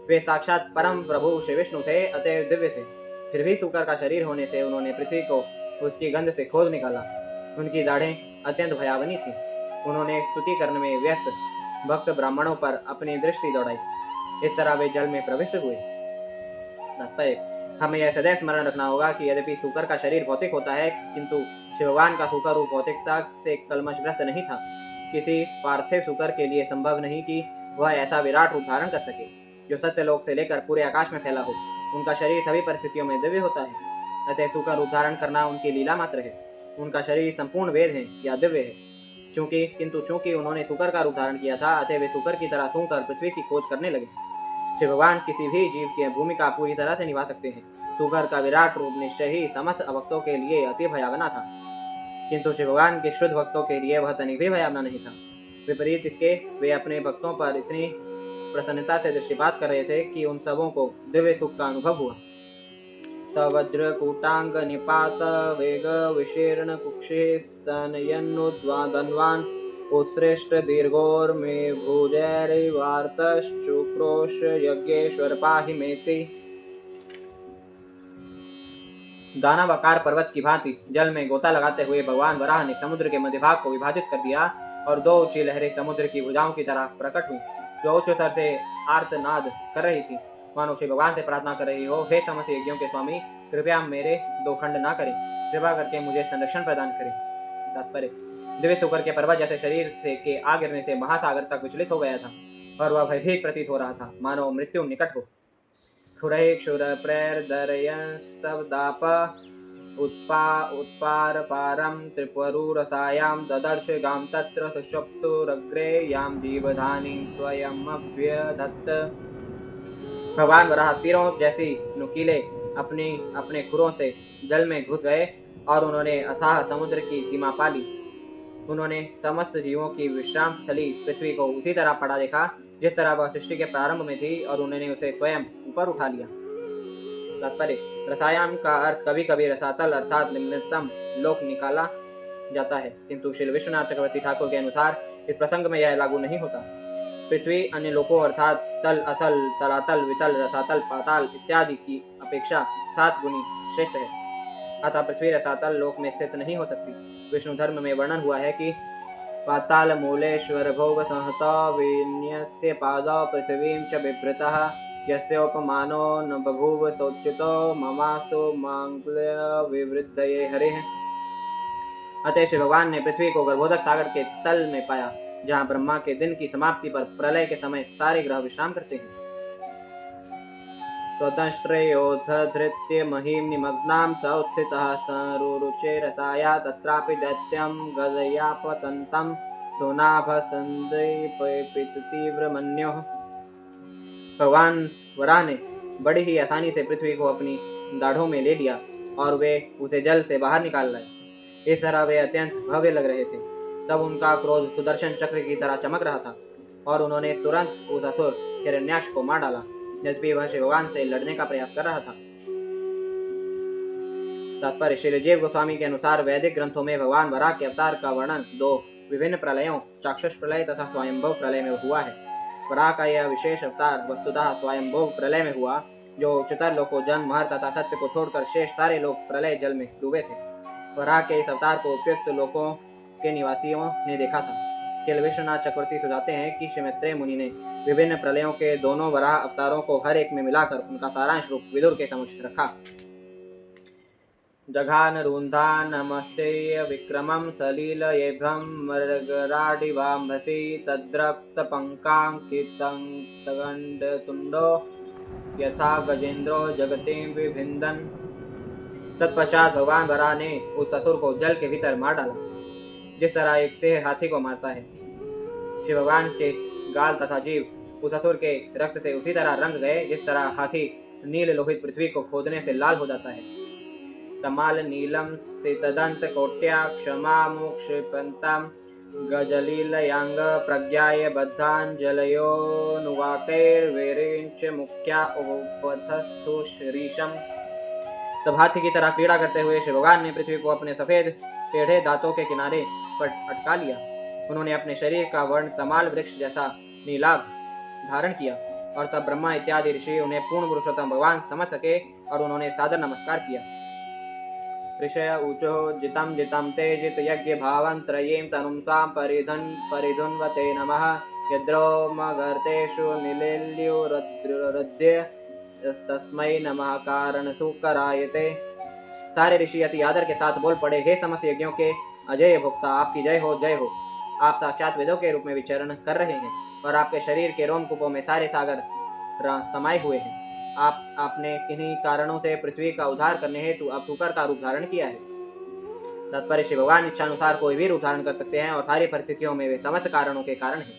वे साक्षात परम प्रभु श्री विष्णु थे, अतएव दिव्य थे। फिर भी शुकर का शरीर होने से उन्होंने पृथ्वी को उसकी गंध से खोज निकाला। उनकी दाढ़ें अत्यंत भयावनी थी। उन्होंने स्तुति करने में व्यस्त भक्त ब्राह्मणों पर अपनी दृष्टि दौड़ाई। इस तरह वे जल में प्रविष्ट हुए। हमें यह सदैव स्मरण रखना होगा कि यद्यपि शुकर का शरीर भौतिक होता है, किंतु श्री भगवान का शुकर रूप भौतिकता से कलमशग्रस्त नहीं था। किसी पार्थिव शुकर के लिए संभव नहीं कि वह ऐसा विराट रूप धारण कर सके, जो सत्यलोक से लेकर पूरे आकाश में फैला हो। उनका शरीर सभी परिस्थितियों में दिव्य होता है, अतः शुकर रूप धारण करना उनकी लीला मात्र है। उनका शरीर संपूर्ण वेद है या दिव्य है। चूंकि उन्होंने शुकर का रूप धारण किया था, अतः वे शुकर की तरह सूंघकर पृथ्वी की खोज करने लगे। श्री भगवान किसी भी जीव की भूमिका पूरी तरह से निभा सकते हैं। शुकर का विराट रूप निश्चय ही समस्त भक्तों के लिए अति भयावना था, किंतु श्री भगवान के शुद्ध भक्तों के लिए वह तनिक भी भयावना नहीं था। विपरीत इसके वे अपने भक्तों पर इतनी प्रसन्नता से दृष्टिपात कर रहे थे कि उन सबों को दिव्य सुख का अनुभव हुआ। सवज्रकूटांग निपात वेग विशीर्ण कुक्षे स्तनयन्नुद्वादन्वान् उत्सृष्ट दीर्घोर्मे भुजैर्वार्तश्चुक्रोश यज्ञेश्वर पाहि मेति। दानवाकार पर्वत की भांति जल में गोता लगाते हुए भगवान वराह ने समुद्र के मध्य भाग को विभाजित कर दिया और दो ऊंची लहरें समुद्र की भुजाओं की तरह प्रकट हुई, जो उच्च स्वर से आर्तनाद कर रही थी, मानो श्री भगवान से प्रार्थना कर रही हो, हे समस्त यज्ञों के स्वामी, कृपया मेरे दो खंड ना करें, कृपा करके मुझे संरक्षण प्रदान करें। तात्पर्य: दिव्य होकर के पर्वत जैसे शरीर से के आ गिरने से महासागर तक विचलित हो गया था और वह भयभीत प्रतीत हो रहा था, मानो मृत्यु निकट हो। क्षुरैक्षुरप्रैर्दर्यंस्तवदाप उत्पारपारं त्रिपुररसायां ददर्श गां तत्र सुषुप्सुरग्रे यां जीवधानीं स्वयमभ्यधत्त। भगवान वराह तीरों जैसी नुकीले अपने खुरों से जल में घुस गए और उन्होंने अथाह समुद्र की सीमा पा ली। उन्होंने समस्त जीवों की विश्राम स्थली पृथ्वी को उसी तरह पड़ा देखा जिस तरह वह सृष्टि के प्रारंभ में थी, और उन्होंने उसे स्वयं ऊपर उठा लिया। तात्पर्य: रसायन का अर्थ कभी कभी रसातल अर्थात निम्नतम लोक निकाला जाता है, किंतु श्री विश्वनाथ चक्रवर्ती ठाकुर के अनुसार इस प्रसंग में यह लागू नहीं होता। पृथ्वी अन्य लोकों अर्थात तल, अथल, तलातल, वितल, रसातल, पाताल इत्यादि की अपेक्षा 7 गुनी श्रेष्ठ है, अतः पृथ्वी रसातल लोक में स्थित नहीं हो सकती। विष्णु धर्म में वर्णन हुआ है कि पाताल मूलेश्वर भोग संहत विन्यस्य पादौ पृथ्वीं च बिभृतः यस्योपमानो न बभूव सोच्युतो ममास्तु मांगल्य विवृद्धये हरिः। अतः श्री भगवान ने पृथ्वी को गर्भोदक सागर के तल में पाया, जहाँ ब्रह्मा के दिन की समाप्ति पर प्रलय के समय सारे ग्रह विश्राम करते हैं। स्वतंत्रयोऽथ धृत्य महीं निमग्नां स उत्थितः सरुरुचे रसाया तत्रापि दैत्यं गदयापतन्तं सुनाभसन्दीपतीव्रमन्योः। भगवान वराह ने बड़ी ही आसानी से पृथ्वी को अपनी दाढ़ों में ले लिया और वे उसे जल से बाहर निकाल लाए। इस तरह वे अत्यंत भव्य लग रहे थे। तब उनका क्रोध सुदर्शन चक्र की तरह चमक रहा था और उन्होंने तुरंत उस असुर हिरण्याक्ष को मार डाला, यद्यपि वह श्री भगवान से लड़ने का प्रयास कर रहा था। तात्पर्य: श्री जीव गोस्वामी के अनुसार वैदिक ग्रंथों में भगवान वराह के अवतार का वर्णन 2 विभिन्न प्रलयों, चाक्षुष प्रलय तथा स्वयंभव प्रलय में हुआ है। वराह का यह विशेष अवतार वस्तुतः स्वयंभव प्रलय में हुआ, जो उच्चतर लोकों जन्म, महर तथा सत्य को छोड़कर शेष सारे लोग प्रलय जल में डूबे थे। वराह के इस अवतार को उपयुक्त लोकों के निवासियों ने देखा था। श्री विश्वनाथ चक्रवर्ती सुझाते हैं कि श्री मैत्रेय मुनि ने विभिन्न प्रलयों के दोनों वराह अवतारों को हर एक में मिलाकर उनका सारांश रूप विदुर के समक्ष रखा। जघान रुन्धानमस्येय विक्रमं सलीलयेभ्यं मृगराडिवाम्भसि तद्रक्तपङ्काङ्कितगण्डतुण्डो यथा गजेन्द्रो जगतीं विभिन्दन्। तत्पश्चात भगवान वराह ने उस असुर को जल के भीतर मार डाला, जिस तरह एक सिंह हाथी को मारता है। श्री भगवान के गाल तथा जीव उस असुर के रक्त से उसी तरह रंग गए जिस तरह हाथी नील लोहित पृथ्वी को खोदने से लाल हो जाता है। तमाल नीलम सितदंत कोट्या क्षमा मुक्षिपन्तं गजलीलयांग प्रज्ञाय बद्धांजलयोनुवाकैर्वीरिंच मुख्या उपथस्थु श्रीशम। तब हाथी की तरह क्रीड़ा करते हुए श्री भगवान ने पृथ्वी को अपने सफेद टेढ़े दांतों के किनारे पर अटका लिया। उन्होंने अपने शरीर का वर्ण तमाल वृक्ष जैसा नीलाभ धारण किया और तब ब्रह्मा इत्यादि ऋषि उन्हें पूर्ण पुरुषोत्तम भगवान समझ सके और उन्होंने सादर नमस्कार किया। ऋषय ऊचो जितं जितं ते जित यज्ञ भावं त्रयीं तनुं स्वां परिधुन्वते नमः यद्रोमगर्तेषु निलील्युरुद्य तस्मै नमः कारण सुकरायते। सारे ऋषि अति आदर के साथ बोल पड़े, हे समस्त यज्ञों के अजय भोक्ता, आपकी जय हो, जय हो। आप साक्षात वेदों के रूप में विचरण कर रहे हैं और आपके शरीर के रोमकूपों में सारे सागर समाये हुए हैं। आपने किन्हीं कारणों से पृथ्वी का उद्धार करने हेतु अब शुकर का रूप धारण किया है। तात्पर्य: श्री भगवान इच्छानुसार कोई भी रूप धारण कर सकते हैं और सारी परिस्थितियों में वे समस्त कारणों के कारण हैं।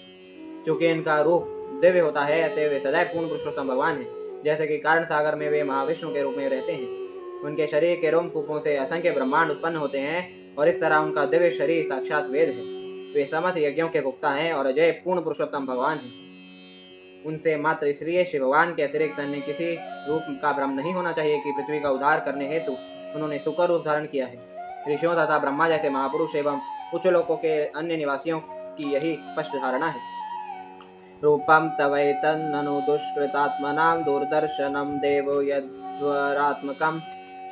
क्योंकि इनका रूप दिव्य होता है, अतः वे सदैव पूर्ण पुरुषोत्तम भगवान हैं। जैसे कि कारण सागर में वे महाविष्णु के रूप में रहते हैं, उनके शरीर के रोमकूपों से असंख्य ब्रह्मांड उत्पन्न होते हैं और इस तरह उनका दिव्य शरीर साक्षात वेद है। वे समस्त यज्ञों के भोक्ता हैं और अजय पूर्ण पुरुषोत्तम भगवान हैं। उनसे मात्र इसलिए शिव भगवान के अतिरिक्त अन्य किसी रूप का भ्रम नहीं होना चाहिए कि पृथ्वी का उद्धार करने हेतु उन्होंने शुक्र रूप धारण किया है। ऋषियों तथा ब्रह्मा जैसे महापुरुष एवं उच्च लोकों के अन्य निवासियों की यही स्पष्ट धारणा है। रूपम तवैतन्ननु दुष्कृतात्मनां दुर्दर्शनम देवो यद्वरात्मकम्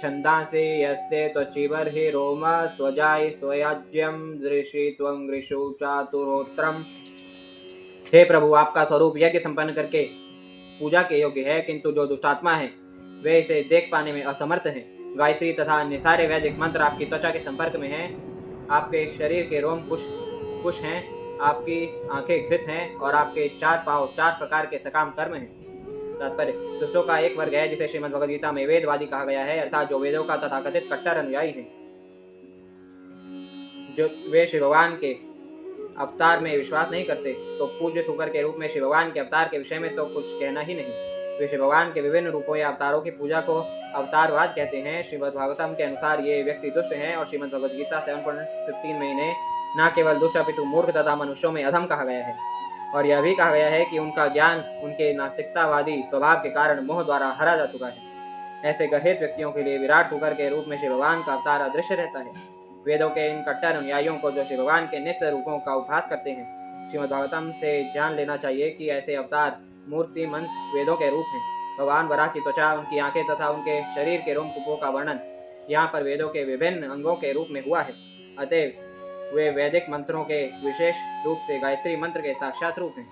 छन्दांसि यस्य त्वचीबर्हि रोम स्वजाय स्वयाज्यम दृषि त्वं गृषु चातुरोत्रम। हे प्रभु, आपका स्वरूप यज्ञ संपन्न करके पूजा के योग्य है, किंतु जो दुष्टात्मा है वे इसे देख पाने में असमर्थ हैं। गायत्री तथा अन्य सारे वैदिक मंत्र आपकी त्वचा के संपर्क में हैं। आपके शरीर के रोम कुश हैं, आपकी आंखें घृत हैं और आपके 4 पांव 4 प्रकार के सकाम कर्म हैं। तात्पर्य, दुष्टों का एक वर्ग है जिसे श्रीमद् भगवद गीता में वेदवादी कहा गया है, अर्थात जो वेदों का तथाकथित कट्टर अनुयायी है। जो वे शिव भगवान के अवतार में विश्वास नहीं करते, तो पूज्य शुकर के रूप में शिव भगवान के अवतार के विषय में तो कुछ कहना ही नहीं। वे शिव भगवान के विभिन्न रूपों या अवतारों की पूजा को अवतारवाद कहते हैं। श्रीमद् भागवतम के अनुसार ये व्यक्ति दुष्ट हैं और श्रीमद् भगवद गीता 7.15 में इन्हें न केवल दुष्ट अपितु मूर्ख तथा मनुष्यों में अधम कहा गया है। और यह भी कहा गया है कि उनका ज्ञान उनके नास्तिकतावादी स्वभाव के कारण मोह द्वारा हरा जा चुका है। ऐसे ग्रहित व्यक्तियों के लिए विराट शुकर के रूप में शिव भगवान का अवतार अदृश्य रहता है। वेदों के इन कट्टर अनुयायियों को जो शिव भगवान के नित्य रूपों का उपहास करते हैं, श्रीमद् भागवतम से जान लेना चाहिए कि ऐसे अवतार मूर्ति मंत्र वेदों के रूप हैं। भगवान वराह की त्वचा, उनकी आंखें तथा उनके शरीर के रोमकूपों का वर्णन यहाँ पर वेदों के विभिन्न अंगों के रूप में हुआ है। अतएव वे वैदिक मंत्रों के विशेष रूप से गायत्री मंत्र के साक्षात रूप हैं।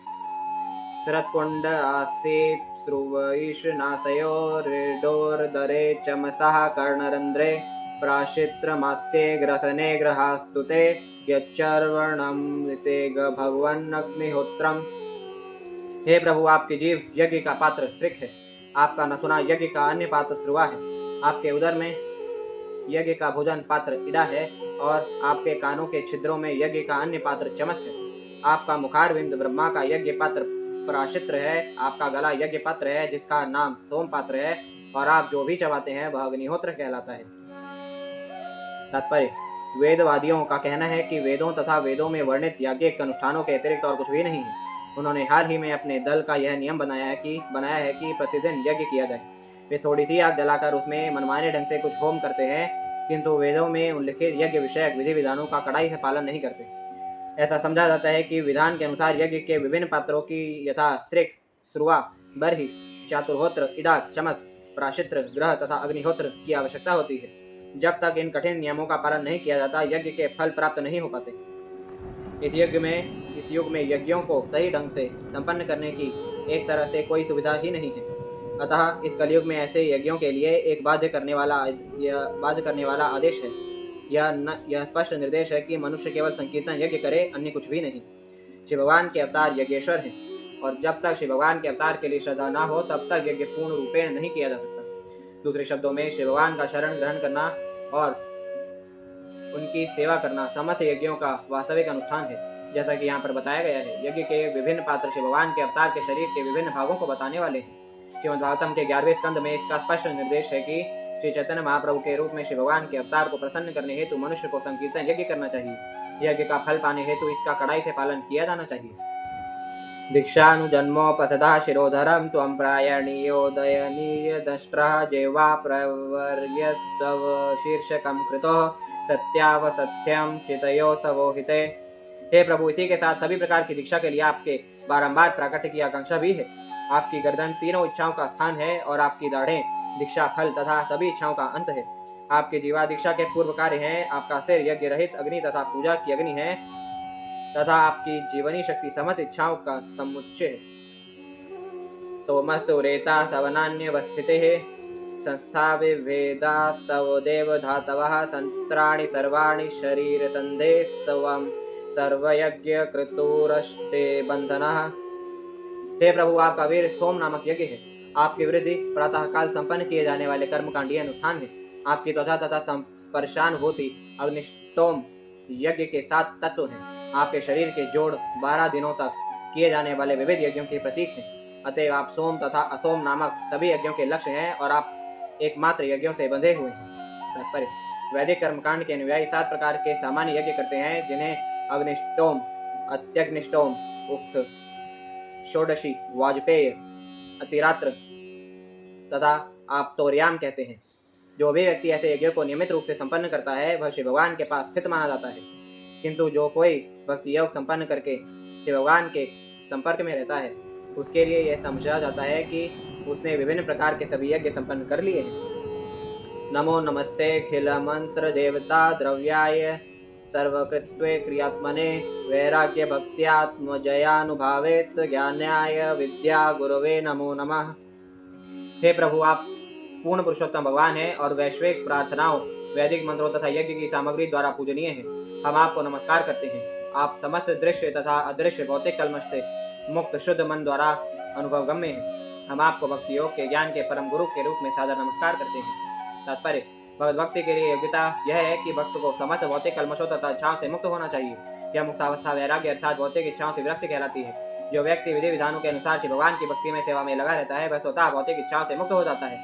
शरत्कुंड आसीत् श्रुवैष्णाशयोरिडोर्दरे चमसः कर्णरन्ध्रे प्राशित्रमास्ये ग्रसने ग्रहास्तुते यच्चर्वणं ऋतेग भगवन्नग्निहोत्रम्। हे प्रभु, आपकी जीभ यज्ञ का पात्र श्रिक है, आपका नथुना यज्ञ का अन्य पात्र श्रुवा है, आपके उदर में यज्ञ का भोजन पात्र इड़ा है और आपके कानों के छिद्रों में यज्ञ का अन्य पात्र चमस है। आपका मुखारविंद ब्रह्मा का यज्ञ पात्र पराशित्र है, आपका गला यज्ञ पात्र है जिसका नाम सोम पात्र है, और आप जो भी चबाते हैं वह अग्निहोत्र कहलाता है। तात्पर्य, वेदवादियों का कहना है कि वेदों तथा वेदों में वर्णित याज्ञिक अनुष्ठानों के अतिरिक्त और कुछ भी नहीं है। उन्होंने हाल ही में अपने दल का यह नियम बनाया है कि प्रतिदिन यज्ञ किया जाए। वे थोड़ी सी आग जलाकर उसमें मनमाने ढंग से कुछ होम करते हैं, किंतु वेदों में उल्लिखित यज्ञ विषयक विधि विधानों का कड़ाई से पालन नहीं करते। ऐसा समझा जाता है कि विधान के अनुसार यज्ञ के विभिन्न पात्रों की यथा श्रिक, श्रुवा, बर्हि, चातुर्होत्र, इडाक, चमस, प्राशित्र, ग्रह तथा अग्निहोत्र की आवश्यकता होती है। जब तक इन कठिन नियमों का पालन नहीं किया जाता, यज्ञ के फल प्राप्त नहीं हो पाते। इस युग में यज्ञों को सही ढंग से संपन्न करने की एक तरह से कोई सुविधा ही नहीं है। अतः इस कलयुग में ऐसे यज्ञों के लिए एक बाध्य करने वाला आदेश है। यह स्पष्ट निर्देश है कि मनुष्य केवल संकीर्तन यज्ञ करे, अन्य कुछ भी नहीं। शिव भगवान के अवतार यज्ञेश्वर हैं, और जब तक शिव भगवान के अवतार के लिए श्रद्धा न हो तब तक यज्ञ पूर्ण रूपेण नहीं किया जा सकता। दूसरे शब्दों में, शिव भगवान का शरण ग्रहण करना और उनकी सेवा करना समस्त यज्ञों का वास्तविक अनुष्ठान है। जैसा कि यहाँ पर बताया गया है, यज्ञ के विभिन्न पात्र शिव भगवान के अवतार के शरीर के विभिन्न भागों को बताने वाले हैं। श्रीमद् भागवतम के 11वें स्कंद में इसका स्पष्ट निर्देश है कि श्री चैतन्य महाप्रभु के रूप में शिव भगवान के अवतार को प्रसन्न करने हेतु मनुष्य को संकीर्तन यज्ञ करना चाहिए। यज्ञ का फल पाने हेतु इसका कड़ाई से पालन किया जाना चाहिए। दीक्षानुजन्मोपसदा शिरोधरं त्वं प्रायणीयोदयनीय दष्ट्रः जेवा प्रवर्यस्तव शीर्षकं कृतः सत्यावसत्यं चितयो सवोहिते। हे प्रभु, इसी के साथ सभी प्रकार की दीक्षा के लिए आपके बारंबार प्राकट्य की आकांक्षा भी है। आपकी गर्दन तीनों इच्छाओं का स्थान है और आपकी दाढ़ें दीक्षा फल तथा सभी इच्छाओं का अंत है। आपकी जीवा दीक्षा के पूर्व कार्य है। आपका सिर यज्ञ रहित अग्नि तथा पूजा की अग्नि है तथा आपकी जीवनी शक्ति समस्त इच्छाओं का समुच्चय है। सोमस्तु रेता सवनान्यवस्थिते संस्था विभेदास्तव देव धातवः संत्राणि सर्वाणि शरीर संदेस्तवं सर्वयज्ञ कृतुरष्टे बंधनः। हे प्रभु, आपका वीर सोम नामक यज्ञ है। आपकी वृद्धि प्रातः काल संपन्न किए जाने वाले कर्मकांडीय अनुष्ठान है। आपकी त्वचा तथा स्पर्शानुभूति अग्निष्टोम यज्ञ के 7 तत्व हैं। आपके शरीर के जोड़ 12 दिनों तक किए जाने वाले विविध यज्ञों के प्रतीक हैं। अतएव आप सोम तथा असोम नामक सभी यज्ञों के लक्ष्य हैं और आप एकमात्र यज्ञों से बंधे हुए हैं। तात्पर्य, वैदिक कर्मकांड के अनुयायी 7 प्रकार के सामान्य यज्ञ करते हैं, जिन्हें अग्निष्टोम, अत्यग्निष्टोम उक्त षोडशी, वाजपेय, अतिरात्र तथा आप्तोर्याम कहते हैं। जो भी व्यक्ति ऐसे यज्ञ को नियमित रूप से संपन्न करता है वह शिव भगवान के पास स्थित माना जाता है। किंतु जो कोई भक्ति योग संपन्न करके शिव भगवान के संपर्क में रहता है उसके लिए यह समझा जाता है कि उसने विभिन्न प्रकार के सभी यज्ञ संपन्न कर लिए हैं। नमो नमस्ते खिल मंत्र देवता द्रव्याय सर्वकृत्वे क्रियात्मने वैराग्य भक्त्यात्मजयानुभावेत ज्ञानाय विद्या गुरवे नमो नमः। हे प्रभु, आप पूर्ण पुरुषोत्तम भगवान हैं और वैश्विक प्रार्थनाओं, वैदिक मंत्रों तथा यज्ञ की सामग्री द्वारा पूजनीय हैं। हम आपको नमस्कार करते हैं। आप समस्त दृश्य तथा अदृश्य भौतिक कल्मश से मुक्त शुद्ध मन द्वारा अनुभव गम्य हैं। हम आपको भक्ति योग के ज्ञान के परम गुरु के रूप में सादर नमस्कार करते हैं। तात्पर्य: भगवत भक्ति के लिए योग्यता यह है कि भक्त को समस्त भौतिक कल्मशों तथा इच्छाओं से मुक्त होना चाहिए। यह मुक्तावस्था वैराग्य अर्थात भौतिक इच्छाओं से विरक्ति कहलाती है। जो व्यक्ति विधि विधानों के अनुसार श्री भगवान की भक्ति में सेवा में लगा रहता है वह स्वतः भौतिक इच्छाओं से मुक्त हो जाता है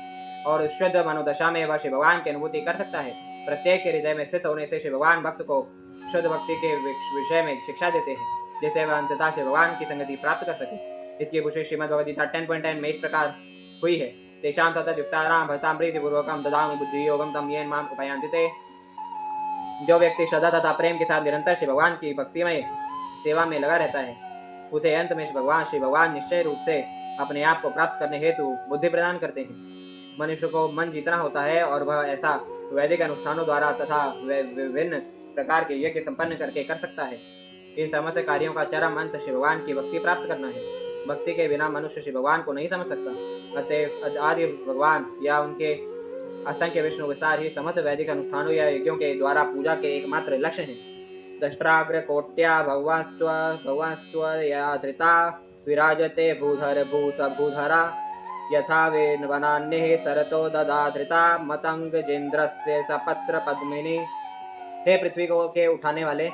और शुद्ध मनोदशा में वह श्री भगवान की अनुभूति कर सकता है। प्रत्येक के हृदय में स्थित होने से श्री भगवान भक्त को शुद्ध भक्ति के विषय में शिक्षा देते हैं जिससे वह अंततः श्री भगवान की संगति प्राप्त कर सके। इसकी पुष्टि श्रीमद् भगवद गीता 10.10 में इस प्रकार हुई है: तेषां ततयुक्तानां भजतां प्रीतिपूर्वकं ददामि बुद्धि योगं तं येन माम् उपयान्ति ते। जो व्यक्ति श्रद्धा तथा प्रेम के साथ निरंतर श्री भगवान की भक्ति में सेवा में लगा रहता है उसे अंत में श्री भगवान निश्चय रूप से अपने आप को प्राप्त करने हेतु बुद्धि प्रदान करते हैं। मनुष्य को मन जीतना होता है और वह ऐसा वैदिक अनुष्ठानों द्वारा तथा विभिन्न प्रकार के यज्ञ संपन्न करके कर सकता है। इन समस्त कार्यों का चरम अंत श्री भगवान की भक्ति प्राप्त करना है। भक्ति के बिना मनुष्य श्री भगवान को नहीं समझ सकता। अतएव आदि भगवान या उनके असंख्य विष्णु विस्तार ही समस्त वैदिक अनुष्ठानों या यज्ञों के द्वारा पूजा के एकमात्र लक्ष्य हैं। दष्ट्राग्र कोट्या भगवास्त्व या धृता विराजते भूधर भूधरा यथा वनान्ये सरतो ददा धृता मतंग जिन्द्रस्य सपत्र पद्मिनी। हे पृथ्वी को के उठाने वाले,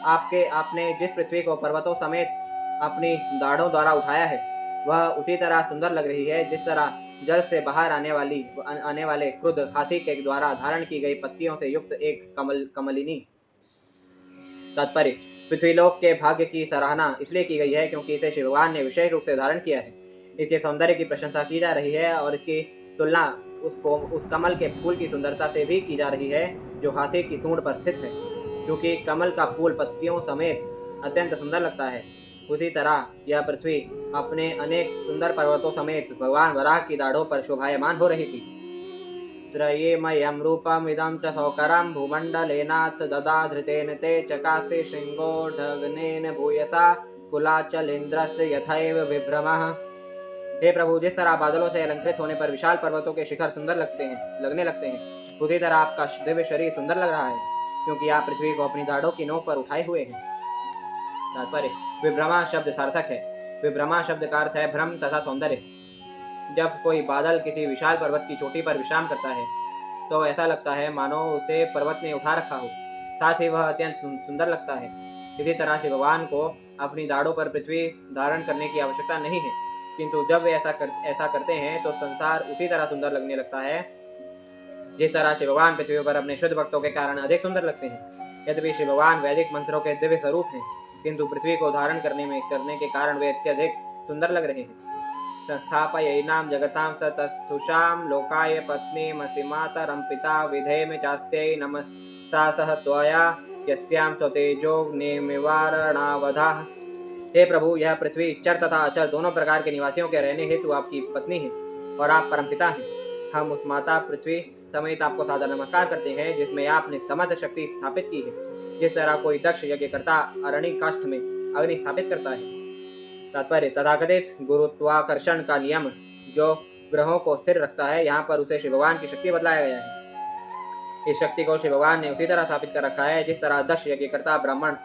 आपने जिस पृथ्वी को पर्वतों समेत अपनी दाढ़ों द्वारा उठाया है वह उसी तरह सुंदर लग रही है जिस तरह जल से बाहर आने वाले क्रुद्ध हाथी के द्वारा धारण की गई पत्तियों से युक्त एक कमलिनी। तात्पर्य: पृथ्वीलोक के भाग्य की सराहना इसलिए की गई है क्योंकि इसे शिव भगवान ने विशेष रूप से धारण किया है। इसके सौंदर्य की प्रशंसा की जा रही है और इसकी तुलना उस कमल के फूल की सुंदरता से भी की जा रही है जो हाथी की सूंड पर स्थित है। क्योंकि कमल का फूल पत्तियों समेत अत्यंत सुंदर लगता है, उसी तरह यह पृथ्वी अपने अनेक सुंदर पर्वतों समेत भगवान वराह की दाढ़ों पर शोभायमान हो रही थी। त्रयीमयं रूपमिदं च सौकरं भूमण्डलेनाथ ददाधृतेन ते चकास्ते शृंगोर्धगनेन भूयसा कुलाचलेन्द्रस्य यथैव विभ्रमः। हे प्रभु, जिस तरह बादलों से अलंकृत होने पर विशाल पर्वतों के शिखर सुंदर लगने लगते हैं उसी तरह आपका दिव्य शरीर सुंदर लग रहा है क्योंकि आप पृथ्वी को अपनी दाढ़ों की नोक पर उठाए हुए हैं। तात्पर्य: विभ्रमा शब्द सार्थक है। विभ्रमा शब्द का अर्थ है भ्रम तथा सौंदर्य। जब कोई बादल किसी विशाल पर्वत की चोटी पर विश्राम करता है तो ऐसा लगता है मानो उसे पर्वत ने उठा रखा हो, साथ ही वह अत्यंत सुंदर लगता है। इसी तरह शिव भगवान को अपनी दाढ़ों पर पृथ्वी धारण करने की आवश्यकता नहीं है, किंतु जब वे ऐसा करते हैं तो संसार उसी तरह सुंदर लगने लगता है जिस तरह शिव भगवान पृथ्वी पर अपने शुद्ध भक्तों के कारण अधिक सुंदर लगते हैं। यद्यपि शिव भगवान वैदिक मंत्रों के दिव्य स्वरूप हैं किंतु पृथ्वी को धारण करने के कारण वे अत्यधिक सुंदर लग रहे हैं। संस्थापयैनां जगतां सतस्थुषां लोकाय पत्नीमसिमातरं पिता विधेम चास्त्यै नमसा सह त्वया यस्यां स्वतेजोऽग्निमिवारणावधाः। हे प्रभु, यह पृथ्वी चर तथा अचर दोनों प्रकार के निवासियों के रहने हेतु आपकी पत्नी है और आप परमपिता हैं। हम उस माता पृथ्वी समेत आपको सादर नमस्कार करते हैं जिसमें आपने समस्त शक्ति स्थापित की है, जिस तरह कोई दक्ष यज्ञकर्ता अरणी काष्ठ में अग्नि स्थापित करता है। तात्पर्य: तथाकथित गुरुत्वाकर्षण का नियम जो ग्रहों को स्थिर रखता है, यहाँ पर उसे शिव भगवान की शक्ति बतलाया गया है। इस शक्ति को शिव भगवान ने उसी तरह स्थापित कर रखा है जिस तरह दक्ष यज्ञकर्ता ब्राह्मण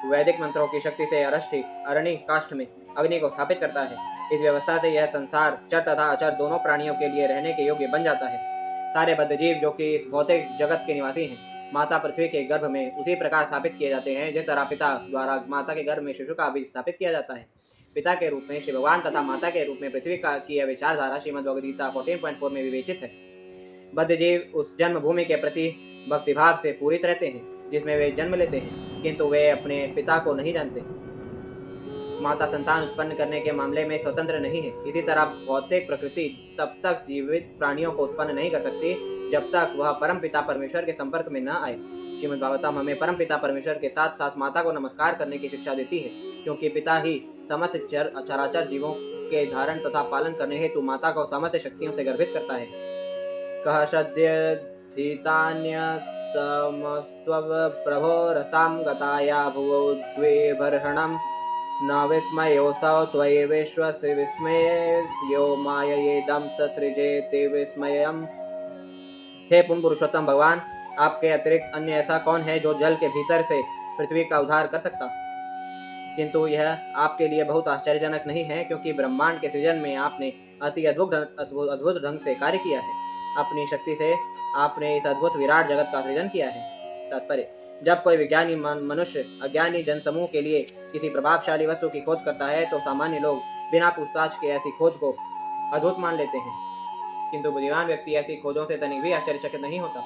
वैदिक मंत्रों की शक्ति से अरणी काष्ठ में अग्नि को स्थापित करता है। इस व्यवस्था से यह संसार चर तथा अचर दोनों प्राणियों के लिए रहने के योग्य बन जाता है। सारे बद्ध जीव जो कि इस भौतिक जगत के निवासी हैं माता पृथ्वी के गर्भ में उसी प्रकार स्थापित किए जाते हैं जिस तरह पिता द्वारा माता के गर्भ में शिशु का बीज स्थापित किया जाता है। पिता के रूप में शिव भगवान तथा माता के रूप में पृथ्वी की यह विचारधारा श्रीमद् भगवद गीता 14.4 में विवेचित है। बद्ध जीव उस जन्मभूमि के प्रति भक्तिभाव से पूरित रहते हैं जिसमें वे जन्म लेते हैं, किंतु वे अपने पिता को नहीं जानते। माता संतान उत्पन्न करने के मामले में स्वतंत्र नहीं है। इसी तरह भौतिक प्रकृति तब तक जीवित प्राणियों को उत्पन्न नहीं कर सकती जब तक वह परम पिता परमेश्वर के संपर्क में न आए। श्रीमद् भागवतम हमें परम पिता परमेश्वर के साथ साथ माता को नमस्कार करने की शिक्षा देती है, क्योंकि पिता ही समस्त चराचर जीवों के धारण तथा पालन करने हेतु माता को समस्त शक्तियों से गर्भित करता है। कह सद्यधीतान्यतमस्त्वं प्रभो रसां गताया भुवो द्विबर्हणं न विस्मयोऽसौ त्वयि विश्वस्य विस्मयो माययेदं ससृजेति विस्मयम्। हे पुण्य पुरुषोत्तम भगवान, आपके अतिरिक्त अन्य ऐसा कौन है जो जल के भीतर से पृथ्वी का उद्धार कर सकता? किंतु यह आपके लिए बहुत आश्चर्यजनक नहीं है, क्योंकि ब्रह्मांड के सृजन में आपने अति अद्भुत ढंग से कार्य किया है। अपनी शक्ति से आपने इस अद्भुत विराट जगत का सृजन किया है। तात्पर्य: जब कोई विज्ञानी मनुष्य अज्ञानी जनसमूह के लिए किसी प्रभावशाली वस्तु की खोज करता है तो सामान्य लोग बिना पूछताछ के ऐसी खोज को अद्भुत मान लेते हैं, किंतु बुद्धिमान व्यक्ति ऐसी खोजों से तनिक भी आश्चर्यचकित नहीं होता।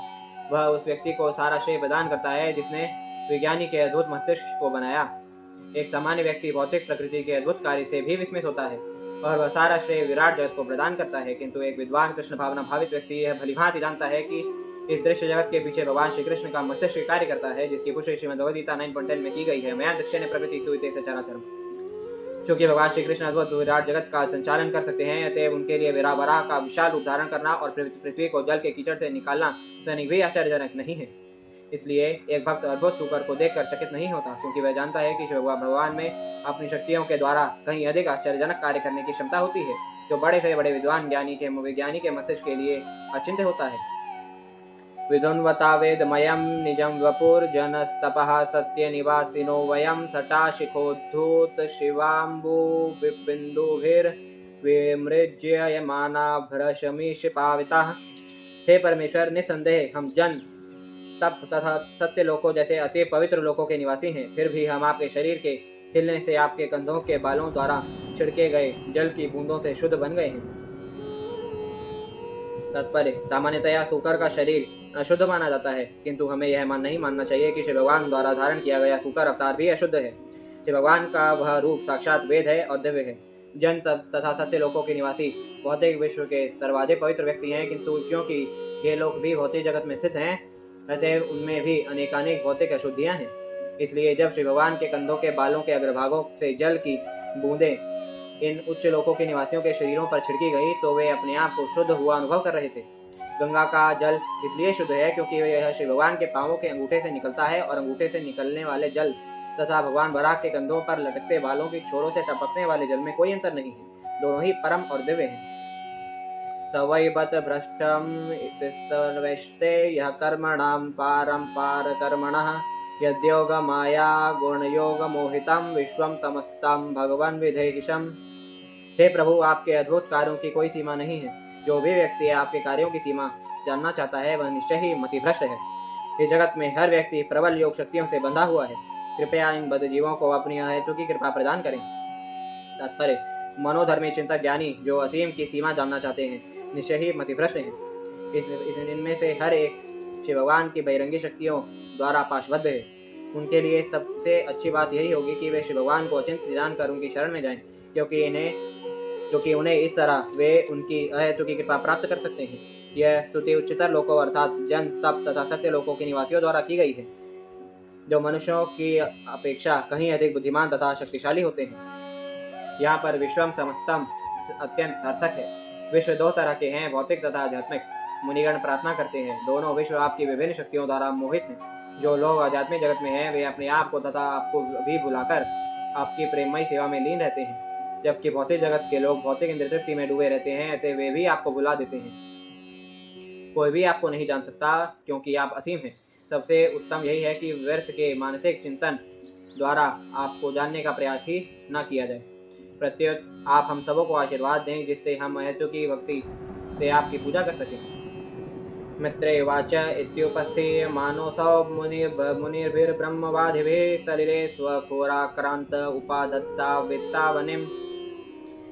वह उस व्यक्ति को सारा श्रेय प्रदान करता है जिसने विज्ञानी के अद्भुत मस्तिष्क को बनाया। एक सामान्य व्यक्ति भौतिक प्रकृति के अद्भुत कार्य से भी विस्मित होता है और वह सारा श्रेय विराट जगत को प्रदान करता है, किंतु एक विद्वान कृष्ण भावना भावित व्यक्ति यह भलीभांति जानता है कि इस दृश्य जगत के पीछे भगवान श्री कृष्ण का मस्तिष्क कार्य करता है, जिसकी पुष्टि श्रीमद् भगवद गीता 9.10 में की गई है। मया दृश्य प्रकृति सुविते सचराचरम। क्योंकि भगवान श्री कृष्ण अद्भुत विराट जगत का संचालन कर सकते हैं, अतएव उनके लिए वराह का विशाल रूप धारण करना और पृथ्वी को जल के कीचड़ से निकालना तनिक भी आश्चर्यजनक नहीं है। इसलिए एक भक्त अद्भुत शुकर को देखकर चकित नहीं होता, क्योंकि वह जानता है कि भगवान में अपनी शक्तियों के द्वारा कहीं अधिक आश्चर्यजनक कार्य करने की क्षमता होती है, जो बड़े से बड़े विद्वान विज्ञानी के मस्तिष्क के लिए अचिंत्य होता है। विधुन्वता वेदमयं निजं वपुर्जनस्तपः सत्यनिवासिनो वयं सटाशिखोद्धूत शिवाम्बु विबिन्दुभिर्विमृज्यमाना भ्रशमीषपाविताः। हे परमेश्वर, निसंदेह हम जन तप तथा सत्य लोकों जैसे अति पवित्र लोकों के निवासी हैं, फिर भी हम आपके शरीर के हिलने से आपके कंधों के बालों द्वारा छिड़के गए जल की बूंदों से शुद्ध बन गए हैं। तात्पर्य: सामान्यतया सूकर का शरीर अशुद्ध माना जाता है, किंतु हमें यह नहीं मानना चाहिए कि श्री भगवान द्वारा धारण किया गया सूकर अवतार भी अशुद्ध है। श्री भगवान का वह रूप साक्षात वेद है और दिव्य है। जन तथा सत्य लोकों के निवासी भौतिक विश्व के सर्वाधिक पवित्र व्यक्ति हैं, किंतु क्योंकि ये लोग भी भौतिक जगत में स्थित हैं, अतएव उनमें भी अनेकानेक भौतिक अशुद्धियां हैं। इसलिए जब श्री भगवान के कंधों के बालों के अग्रभागों से जल की बूंदें इन उच्च लोकों के निवासियों के शरीरों पर छिड़की गई तो वे अपने आप को शुद्ध हुआ अनुभव कर रहे थे। गंगा का जल इसलिए शुद्ध है क्योंकि यह श्री भगवान के पांवों के अंगूठे से निकलता है, और अंगूठे से निकलने वाले जल तथा भगवान वराह के कंधों पर लटकते बालों की छोरों से टपकने वाले जल में कोई अंतर नहीं है, दोनों ही परम और दिव्य हैं। सवै बत भ्रष्टम इतिस्तर्वेष्टे यह कर्मणां पारंपार कर्मणः यद्योग माया गुणयोग मोहितम विश्वम समस्तं भगवान विधेहिशम। हे प्रभु, आपके अद्भुत कार्यों की कोई सीमा नहीं है। जो भी व्यक्ति आपके कार्यों की सीमा जानना चाहता है वह निश्चय ही मतिभ्रष्ट है। इस जगत में हर व्यक्ति प्रबल योग शक्तियों से बंधा हुआ है। कृपया इन बद्ध जीवों को अपनी अहेतु की कृपा प्रदान करें। तात्पर्य: मनोधर्मी चिंतक ज्ञानी जो असीम की सीमा जानना चाहते हैं निश्चय ही मतिभ्रष्ट हैं। इनमें से हर एक श्री भगवान की बहिरंगी शक्तियों द्वारा पाशबद्ध है। उनके लिए सबसे अच्छी बात यही होगी कि वे श्री भगवान को अचिंत्य जानकर उनकी शरण में जाएं, क्योंकि उन्हें इस तरह वे उनकी अहेतु की कृपा प्राप्त कर सकते हैं। यह स्तुति उच्चतर लोकों अर्थात जन तप तथा सत्य लोकों के निवासियों द्वारा की गई है, जो मनुष्यों की अपेक्षा कहीं अधिक बुद्धिमान तथा शक्तिशाली होते हैं। यहाँ पर विश्वम समस्तम अत्यंत सार्थक है। विश्व दो तरह के हैं, भौतिक तथा आध्यात्मिक। मुनिगण प्रार्थना करते हैं, दोनों विश्व आपकी विभिन्न शक्तियों द्वारा मोहित हैं। जो लोग आध्यात्मिक जगत में हैं वे अपने आप को तथा आपको भी भुलाकर आपकी प्रेममयी सेवा में लीन रहते हैं, जबकि भौतिक जगत के लोग भौतिक इंद्रिय तृप्ति में डूबे रहते हैं, अतः वे भी आपको भुला देते हैं। कोई भी आपको नहीं जान सकता क्योंकि आप असीम हैं। सबसे उत्तम यही है कि व्यर्थ के मानसिक चिंतन द्वारा आपको जानने का प्रयास ही न किया जाए। प्रत्युत आप हम सबों को आशीर्वाद दें, जिससे हम अहेतु की भक्ति से आपकी पूजा कर सकें। मित्रे वाच इत्युपस्थित मानसौ मुनिर्ब्रह्मवादिभिः सलिले स्वघोराक्रांत उपादत्ता वित्तावनिम।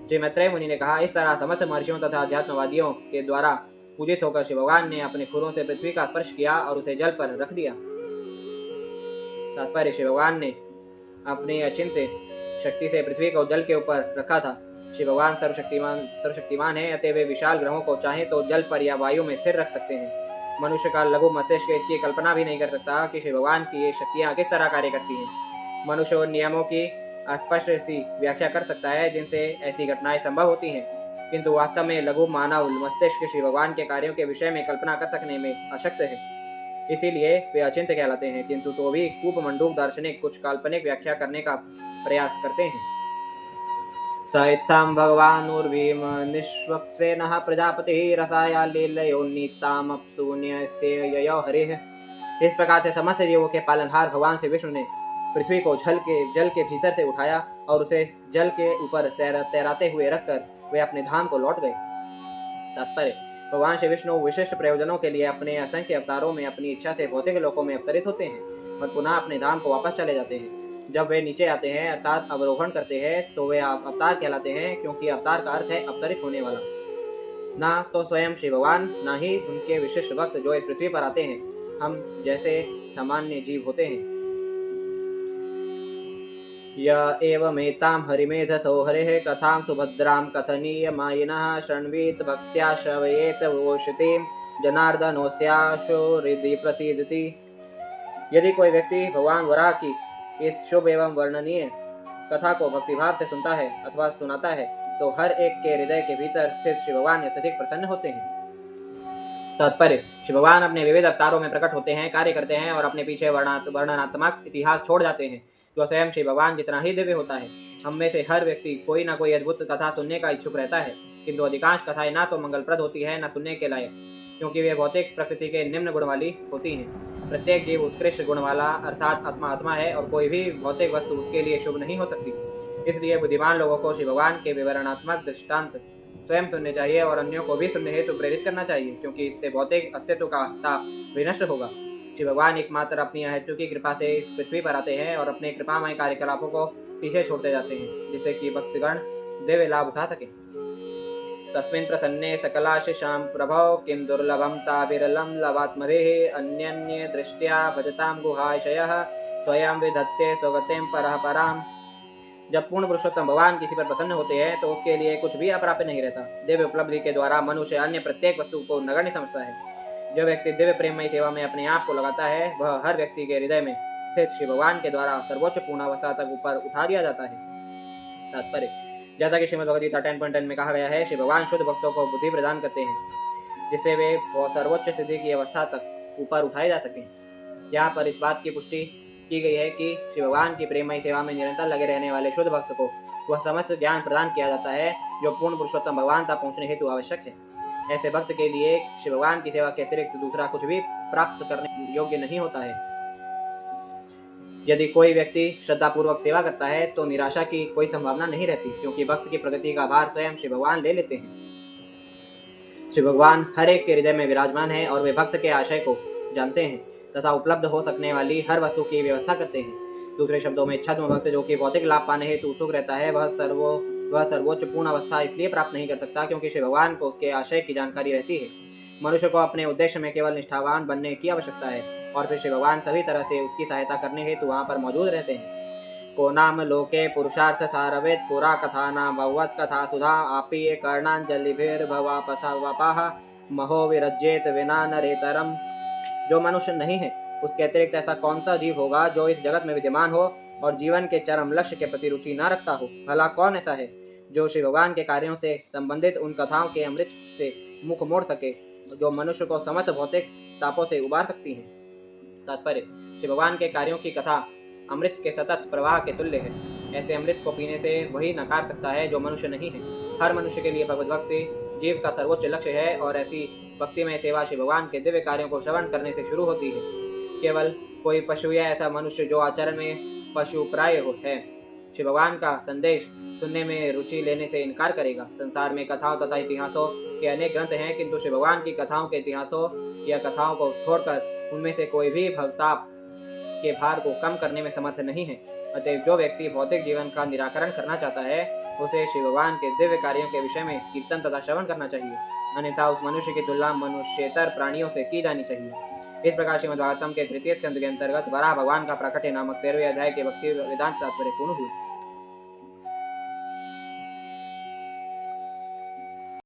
श्री मैत्रेय मुनि ने कहा, इस तरह समस्त महर्षियों तथा अध्यात्मवादियों के द्वारा पूजित होकर श्री भगवान ने अपने खुरों से पृथ्वी का स्पर्श किया और उसे जल पर रख दिया। तात्पर्य: श्री भगवान ने अपनी अचिंत्य शक्ति से पृथ्वी को जल के ऊपर रखा था। शिव भगवान सर्वशक्तिमान है, अतः वे विशाल ग्रहों को चाहे तो जल पर या वायु में स्थिर रख सकते हैं। मनुष्य का लघु मस्तिष्क इसकी कल्पना भी नहीं कर सकता कि शिव भगवान की ये शक्तियाँ किस तरह कार्य करती हैं। मनुष्य उन नियमों की अस्पष्ट सी व्याख्या कर सकता है जिनसे ऐसी घटनाएं संभव होती हैं, किंतु वास्तव में लघु मानव मस्तिष्क शिव भगवान के कार्यों के विषय में कल्पना कर सकने में अशक्त है। इसीलिए वे अचिंत्य कहलाते हैं, किंतु तो भी कूपमंडूक दार्शनिक कुछ काल्पनिक व्याख्या करने का प्रयास करते हैं। सइत्थं भगवानुर्वीम निष्वक्सेनः प्रजापतिः रसाया लीलयोन्नीतामप्सून्यस्य ययो हरिः। इस प्रकार से समस्त जीवों के पालनहार भगवान श्री विष्णु ने पृथ्वी को जल के भीतर से उठाया और उसे जल के ऊपर तैराते हुए रखकर वे अपने धाम को लौट गए। तात्पर्य: भगवान श्री विष्णु विशिष्ट प्रयोजनों के लिए अपने असंख्य अवतारों में अपनी इच्छा से भौतिक लोकों में अवतरित होते हैं और पुनः अपने धाम को वापस चले जाते हैं। जब वे नीचे आते हैं अर्थात अवरोहण करते हैं तो वे अवतार कहलाते हैं, क्योंकि अवतार का अर्थ है अवतरित होने वाला। ना तो स्वयं श्री भगवान ना ही उनके विशिष्ट भक्त जो इस पृथ्वी पर आते हैं हम जैसे सामान्य जीव होते हैं। य एवमेतां हरिमेधसो हरेः कथां सुभद्रां कथनीयमायिनः शृण्वीत भक्त्या श्रवयेत वोषतीं जनार्दनोऽस्याशो हृदि प्रसीदति। यदि कोई व्यक्ति भगवान वराह की इस शुभ एवं वर्णनीय कथा को भक्तिभाव से सुनता है अथवा सुनाता है तो हर एक के हृदय के भीतर स्थित शिव भगवान अत्यधिक प्रसन्न होते हैं। तात्पर्य: शिव भगवान अपने विविध अवतारों में प्रकट होते हैं, कार्य करते हैं और अपने पीछे वर्णनात्मक इतिहास छोड़ जाते हैं जो स्वयं शिव भगवान जितना ही दिव्य होता है। हम में से हर व्यक्ति कोई ना कोई अद्भुत कथा सुनने का इच्छुक रहता है, किंतु अधिकांश कथाएं ना तो मंगलप्रद होती है न सुनने के लायक, क्योंकि वे भौतिक प्रकृति के निम्न गुण वाली होती हैं। प्रत्येक जीव उत्कृष्ट गुण वाला अर्थात आत्मा है और कोई भी भौतिक वस्तु उसके लिए शुभ नहीं हो सकती। इसलिए बुद्धिमान लोगों को शिव भगवान के विवरणात्मक दृष्टांत स्वयं सुनने चाहिए और अन्यों को भी सुनने हेतु प्रेरित करना चाहिए, क्योंकि इससे भौतिक अस्तित्व का ताप विनष्ट होगा। शिव भगवान एकमात्र अपनी अहेतु की कृपा से इस पृथ्वी पर आते हैं और अपने कृपामय कार्यकलापों को पीछे छोड़ते जाते हैं, जिससे कि भक्तगण दिव्य लाभ उठा सके। तस्मिन् प्रसन्ने सकलाशिषां प्रभो किं दुर्लभं ताविरलं लवात्मरेः अन्यन्य दृष्ट्या भजतां गुहाशयः स्वयं विधत्ते स्वगतिं परः पराम्। जब पूर्ण पुरुषोत्तम भगवान किसी पर प्रसन्न होते हैं तो उसके लिए कुछ भी अप्राप्य नहीं रहता। दिव्य उपलब्धि के द्वारा मनुष्य अन्य प्रत्येक वस्तु को नगण्य समझता है। जो व्यक्ति दिव्य प्रेममय सेवा में अपने आप को लगाता है वह हर व्यक्ति के हृदय में स्थित शिव भगवान के द्वारा सर्वोच्च पूर्णावस्था तक ऊपर उठा दिया जाता है। तात्पर्य: जैसा कि श्रीमद् भगवद गीता 10.10 में कहा गया है, शिव भगवान शुद्ध भक्तों को बुद्धि प्रदान करते हैं जिससे वे सर्वोच्च सिद्धि की अवस्था तक ऊपर उठाए जा सकें। यहाँ पर इस बात की पुष्टि की गई है कि शिव भगवान की प्रेममय सेवा में निरंतर लगे रहने वाले शुद्ध भक्त को वह समस्त ज्ञान प्रदान किया जाता है जो पूर्ण पुरुषोत्तम भगवान तक पहुँचने हेतु आवश्यक है। ऐसे भक्त के लिए शिव भगवान की सेवा के अतिरिक्त दूसरा कुछ भी प्राप्त करने योग्य नहीं होता है। यदि कोई व्यक्ति श्रद्धापूर्वक सेवा करता है तो निराशा की कोई संभावना नहीं रहती, क्योंकि भक्त की प्रगति का भार स्वयं शिव भगवान ले लेते हैं। शिव भगवान हर एक के हृदय में विराजमान है और वे भक्त के आशय को जानते हैं तथा उपलब्ध हो सकने वाली हर वस्तु की व्यवस्था करते हैं। दूसरे शब्दों में छद्म भक्त जो कि भौतिक लाभ पाने हेतु उत्सुक रहता है वह सर्वोच्च पूर्ण अवस्था इसलिए प्राप्त नहीं कर सकता क्योंकि शिव भगवान को उसके आशय की जानकारी रहती है। मनुष्य को अपने उद्देश्य में केवल निष्ठावान बनने की आवश्यकता है और फिर शिव भगवान सभी तरह से उसकी सहायता करने हेतु वहाँ पर मौजूद रहते हैं। को नाम लोके पुरुषार्थ सारवेद पुरा कथा नाम भगवत कथा सुधा आपीय कर्णांजलिभिर्भवापसावापाः महो विरज्येत विना नरेतरम। जो मनुष्य नहीं है उसके अतिरिक्त ऐसा कौन सा जीव होगा जो इस जगत में विद्यमान हो और जीवन के चरम लक्ष्य के प्रति रुचि न रखता हो। भला कौन ऐसा है जो श्री भगवान के कार्यों से संबंधित उन कथाओं के अमृत से मुख मोड़ सके जो मनुष्य को समस्त भौतिक तापों से उबार सकती हैं। तात्पर्य: श्री भगवान के कार्यों की कथा अमृत के सतत प्रवाह के तुल्य है। ऐसे अमृत को पीने से वही नकार सकता है जो मनुष्य नहीं है। हर मनुष्य के लिए भगवत भक्ति जीव का सर्वोच्च लक्ष्य है और ऐसी भक्ति में सेवा श्री भगवान के दिव्य कार्यों को श्रवण करने से शुरू होती है। केवल कोई पशु या ऐसा मनुष्य जो आचरण में पशु प्राय है श्री भगवान का संदेश सुनने में रुचि लेने से इनकार करेगा। संसार में कथाओं तथा इतिहासों के अनेक ग्रंथ हैं, किंतु श्री भगवान की कथाओं के इतिहासों या कथाओं को छोड़कर उनमें से कोई भी भवताप के भार को कम करने में समर्थ नहीं है। अतः जो व्यक्ति भौतिक जीवन का निराकरण करना चाहता है उसे श्री भगवान के दिव्य कार्यों के विषय में कीर्तन तथा श्रवण करना चाहिए, अन्यथा उस मनुष्य की तुलना मनुष्येतर प्राणियों से की जानी चाहिए। इस प्रकार श्रीमद् भागवतम के तृतीय स्कंद के अंतर्गत वराह भगवान का प्राकट्य नामक 13वें अध्याय के भक्ति वेदांत तात्पर्य पूर्ण हुई।